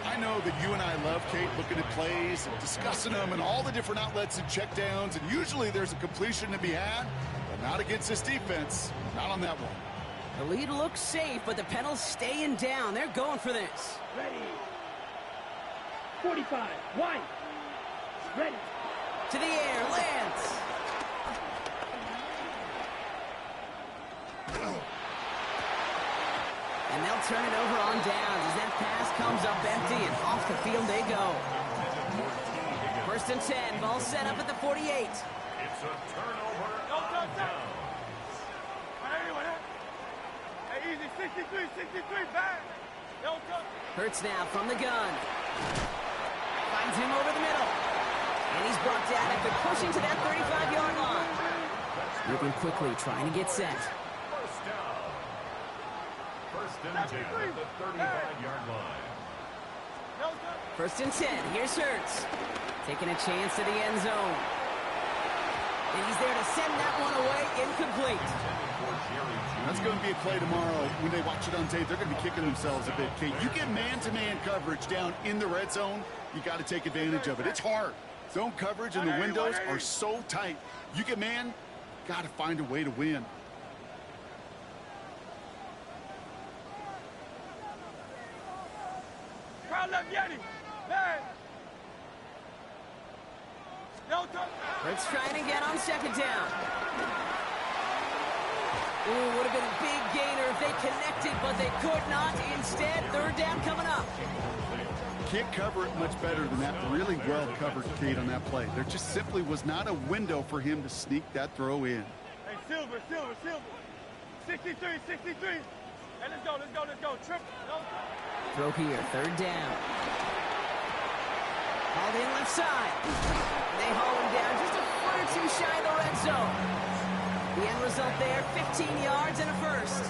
I know that you and I love, Kate, looking at plays and discussing them and all the different outlets and checkdowns, and usually there's a completion to be had, but not against this defense. Not on that one. The lead looks safe, but the Penals staying down. They're going for this. Ready. 45. White. Ready. To the air, lands. And they'll turn it over on downs as that pass comes up empty, and off the field they go. 1st and 10, ball set up at the 48. It's a turnover on downs. Hey, easy. 63. Back. Hurts now from the gun. Finds him over the middle. And he's brought down after pushing to that 35-yard line. Moving quickly, trying to get set. First down. 1st and 10 at the 35-yard line. 1st and 10, here's Hurts. Taking a chance at the end zone. And he's there to send that one away, incomplete. That's going to be a play tomorrow. When they watch it on tape, they're going to be kicking themselves a bit, Kate. You get man-to-man coverage down in the red zone, you got to take advantage of it. It's hard. Zone coverage and the windows are so tight. You get man, got to find a way to win. Crowd left Yeti. Man. Let's try it again on 2nd down. Ooh, would have been a big gainer if they connected, but they could not. Instead, 3rd down coming up. Can't cover it much better than that. Really well covered, Kate, on that play. There just simply was not a window for him to sneak that throw in. Hey, Silver. 63. Hey, let's go. Triple. Throw here, 3rd down. Hauled in left side. They haul him down just a foot or two shy of the red zone. The end result there, 15 yards and a first.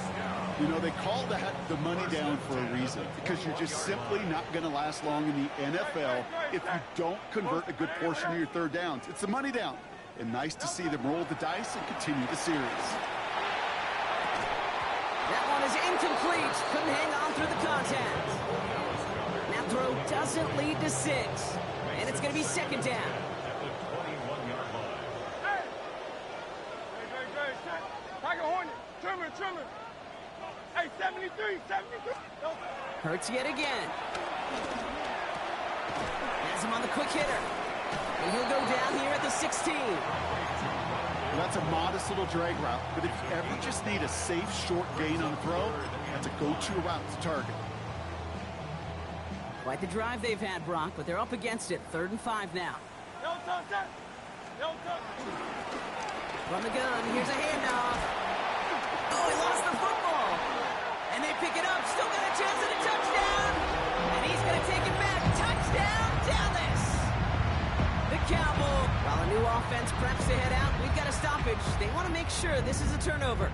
You know, they call that the money down for a reason, because you're just simply not going to last long in the NFL if you don't convert a good portion of your third downs. It's the money down. And nice to see them roll the dice and continue the series. That one is incomplete. Couldn't hang on through the contact. That throw doesn't lead to 6. And it's going to be second down. At the 21-yard line. Hey! Great. Tiger Hornet. Trimmer. Hey, 73. Hurts yet again. Has him on the quick hitter. And he'll go down here at the 16. Well, that's a modest little drag route, but if you ever just need a safe, short gain on the throw, that's a go-to route to target. Quite the drive they've had, Brock, but they're up against it. 3rd and 5 now. No touch. From the gun, here's a handoff. Oh, he lost the football. And they pick it up, still got a chance at a touchdown. And he's going to take it back. Touchdown, Dallas. The Cowboys. While a new offense preps to head out, we've got a stoppage. They want to make sure this is a turnover.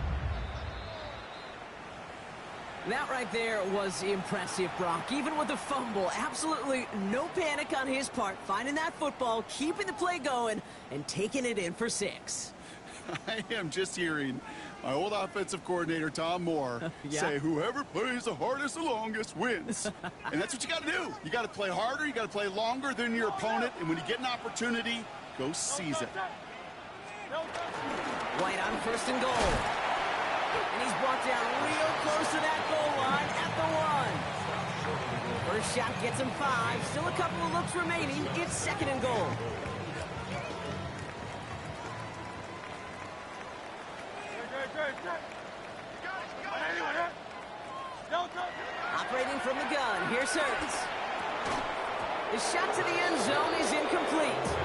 That right there was impressive, Brock. Even with a fumble, absolutely no panic on his part. Finding that football, keeping the play going, and taking it in for 6. I am just hearing my old offensive coordinator, Tom Moore, say whoever plays the hardest the longest wins. And that's what you got to do. You got to play harder, you got to play longer than your opponent, and when you get an opportunity, go seize it. White on 1st and goal. And he's brought down real close to that goal line at the 1. First shot gets him 5. Still a couple of looks remaining. It's 2nd and goal. Operating from the gun. Here's Hurts. The shot to the end zone is incomplete.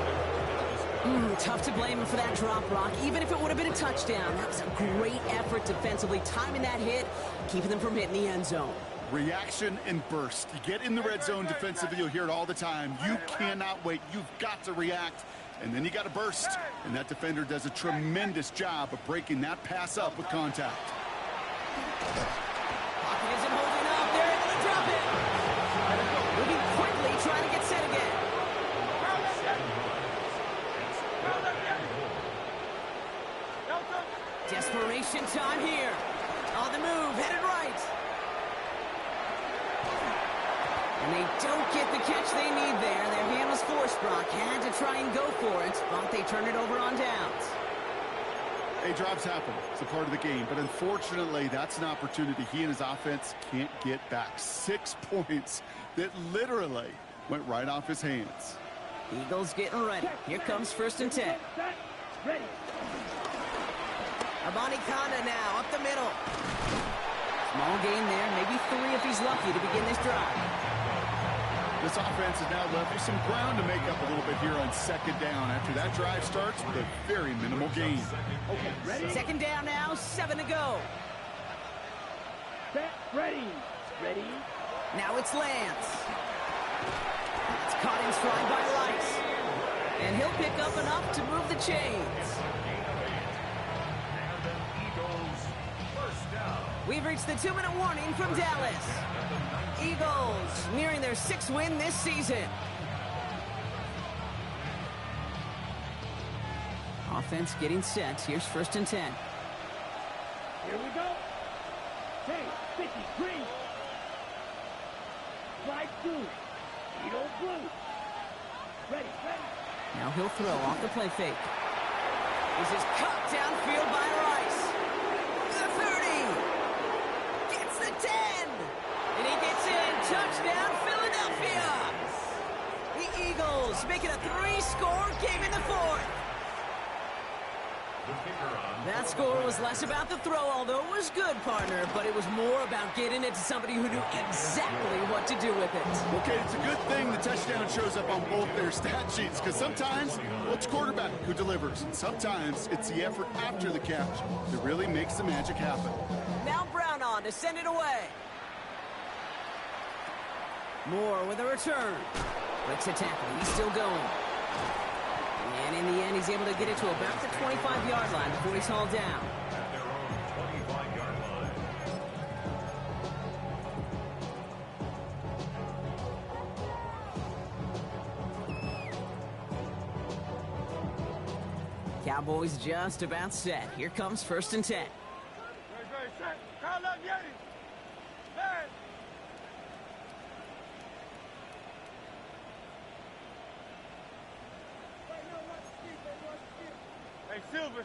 Tough to blame him for that drop, Brock. Even if it would have been a touchdown, that was a great effort defensively, timing that hit, keeping them from hitting the end zone. Reaction and burst. You get in the red zone defensively, you'll hear it all the time. You cannot wait. You've got to react, and then you got to burst. And that defender does a tremendous job of breaking that pass up with contact. Pocket isn't holding up. They're able to drop it. Moving quickly, trying to get set again. Desperation time here. On the move, headed right. And they don't get the catch they need there. Their hand was forced, Brock. Had to try and go for it, but they turn it over on downs. Hey, drops happen. It's a part of the game. But unfortunately, that's an opportunity he and his offense can't get back. 6 points that literally went right off his hands. Eagles getting ready. Here comes 1st and 10. Ready. Armani Kanda now, up the middle. Small gain there, maybe 3 if he's lucky to begin this drive. This offense is now left with some ground to make up a little bit here on 2nd down after that drive starts with a very minimal gain. Okay, ready? 2nd down now, 7 to go. Set, ready. Now it's Lance. It's caught in stride by Rice. And he'll pick up enough to move the chains. We've reached the 2-minute warning from Dallas. Eagles nearing their 6th win this season. Offense getting set. Here's 1st and 10. Here we go. Hey, 50, green. Slide through. Eagle blue. Ready. Now he'll throw off the play fake. This is cut downfield by Rice. The 30. Gets the 10. And he gets in. Touchdown, Philadelphia. The Eagles make it a 3-score game in the 4th. That score was less about the throw, although it was good, partner, but it was more about getting it to somebody who knew exactly what to do with it. Okay, it's a good thing the touchdown shows up on both their stat sheets, because sometimes, well, it's quarterback who delivers, and sometimes it's the effort after the catch that really makes the magic happen. Now Brown on to send it away. Moore with a return. Breaks a tackle. He's still going. And in the end, he's able to get it to about the 25-yard line before he's hauled down. At their own 25-yard line. Cowboys just about set. Here comes 1st and 10. Ready, set. Crowd left, Yeti. Hey. Hey, Silver.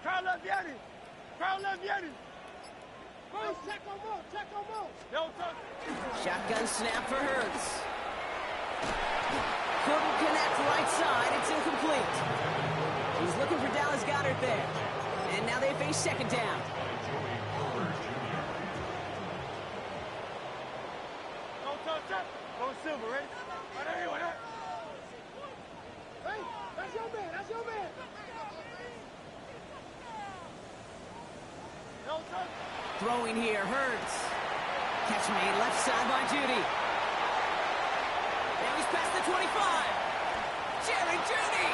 Crowd left, Yeti. Move, check on move. Yo, touch. Shotgun snap for Hurts. Couldn't connect right side. It's incomplete. He's looking for Dallas Goedert there. And now they face 2nd down. Yo, touch. Go Silver, ready? Right there. Hey, that's your man. Yo, touch. Throwing here, Hurts. Catch made left side by Judy. Now he's past the 25. Jerry Judy!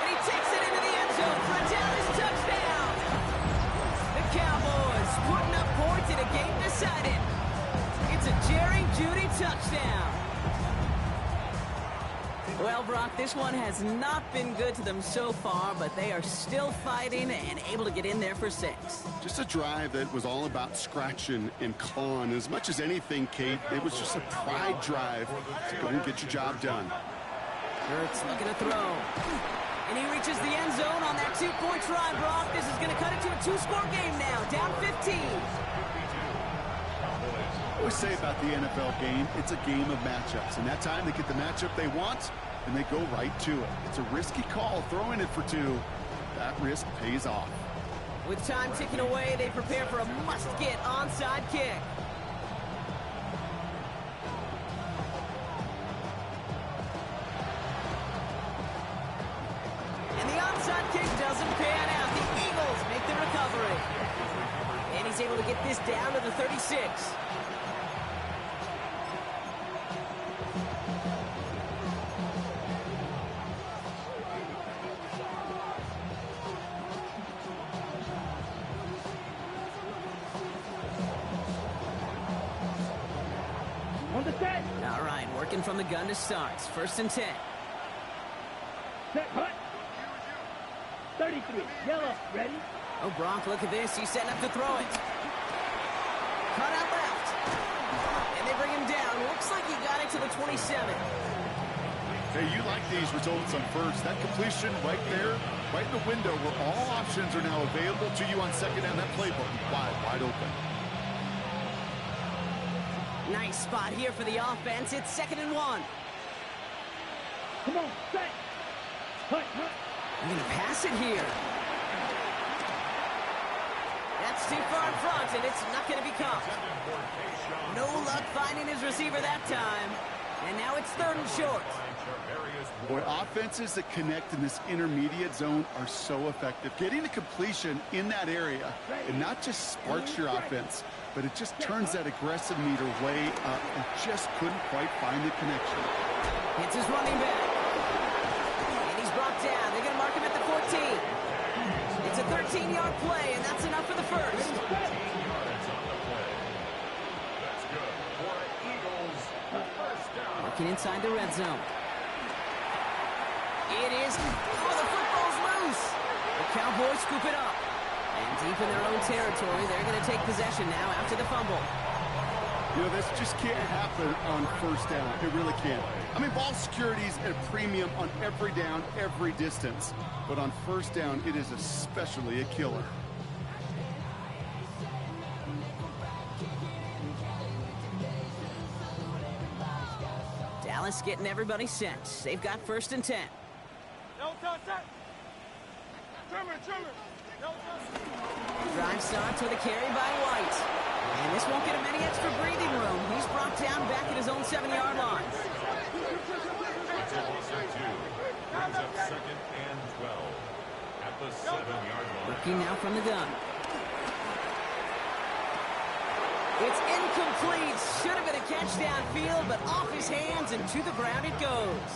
And he takes it into the end zone for a Dallas touchdown! The Cowboys putting up points in a game decided. It's a Jerry Judy touchdown. Well, Brock, this one has not been good to them so far, but they are still fighting and able to get in there for 6. Just a drive that was all about scratching and clawing. As much as anything, Kate, it was just a pride drive to go and get your job done. Hurts looking to throw. And he reaches the end zone on that 2-point try, Brock. This is going to cut it to a 2-score game now, down 15. I always say about the NFL game, it's a game of matchups. And that time they get the matchup they want, and they go right to it. It's a risky call, throwing it for 2. That risk pays off. With time ticking away, they prepare for a must-get onside kick. And the onside kick doesn't pan out. The Eagles make the recovery. And he's able to get this down to the 36. All right, working from the gun to start. 1st and 10. Set, hut. 33, yellow, ready? Oh, Brock, look at this. He's setting up to throw it. Cut out left. And they bring him down. Looks like he got it to the 27. Hey, you like these results on 1st. That completion right there, right in the window where all options are now available to you on 2nd down. That playbook wide open. Nice spot here for the offense. It's 2nd and 1. Come on, set. Hut. I'm going to pass it here. That's too far in front, and it's not going to be caught. No luck finding his receiver that time. And now it's 3rd and short. Boy, offenses that connect in this intermediate zone are so effective. Getting a completion in that area, it not just sparks your offense, but it just turns that aggressive meter way up and just couldn't quite find the connection. It's his running back. And he's brought down. They're going to mark him at the 14. It's a 13-yard play, and that's enough for the 1st. Working inside the red zone. It is. Oh, the football's loose. The Cowboys scoop it up. And deep in their own territory, they're going to take possession now after the fumble. You know, this just can't happen on 1st down. It really can't. I mean, ball security's at a premium on every down, every distance. But on 1st down, it is especially a killer. Dallas getting everybody set. They've got 1st and 10. No touch, set. Trimmer. No touch. Drive starts with a carry by White. And this won't get him any extra breathing room. He's brought down back at his own 7-yard line. Brings up 2nd and 12 at the 7-yard line. Looking now from the gun. It's incomplete. Should have been a catch downfield, but off his hands and to the ground it goes.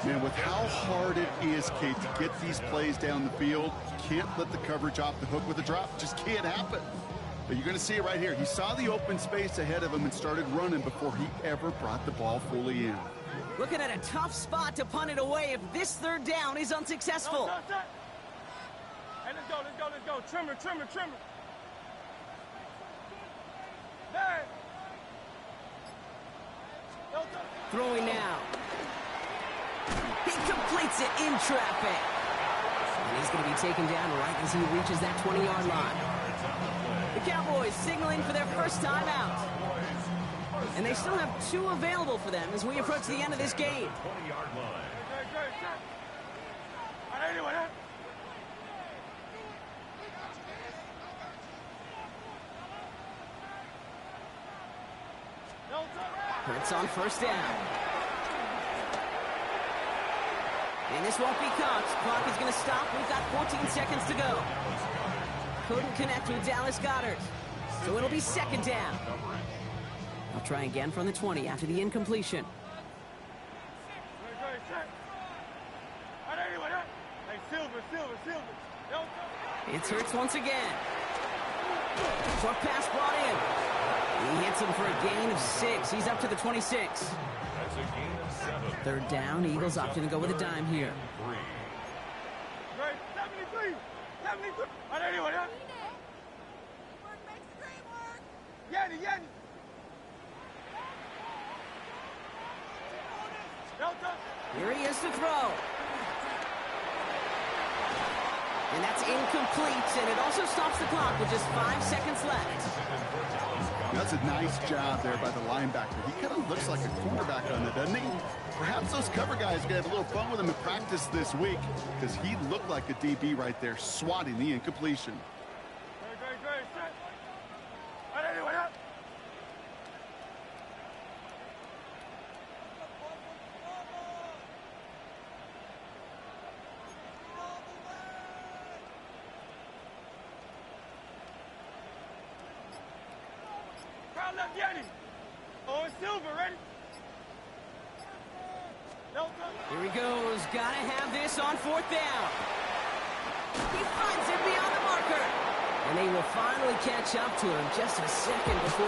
Man, with how hard it is, Kate, to get these plays down the field, you can't let the coverage off the hook with a drop. Just can't happen. But you're going to see it right here. He saw the open space ahead of him and started running before he ever brought the ball fully in. Looking at a tough spot to punt it away if this third down is unsuccessful. Hey, let's go, let's go, let's go. Trimmer, trimmer, trimmer. There. Throwing now. He completes it in traffic. And he's going to be taken down right as he reaches that 20-yard line. The Cowboys signaling for their first time out. And they still have 2 available for them as we approach the end of this game. 20-yard line. Hurts on first down. And this won't be caught. Clock is going to stop. We've got 14 seconds to go. Couldn't connect with Dallas Goedert. So it'll be second down. I'll try again from the 20 after the incompletion. It's Hurts once again. Short pass brought in. He hits him for a gain of 6. He's up to the 26. That's a gain of 7. Third down. Eagles opting to go with a dime here. 73. 73. Yanni. Here he is to throw. And that's incomplete, and it also stops the clock with just 5 seconds left. That's a nice job there by the linebacker. He kind of looks like a quarterback on it, doesn't he? Perhaps those cover guys are going to have a little fun with him in practice this week because he looked like a DB right there, swatting the incompletion. Left Yanni. Oh, it's Silver, ready? Here he goes. Gotta have this on fourth down. He finds it beyond the marker. And they will finally catch up to him just a second before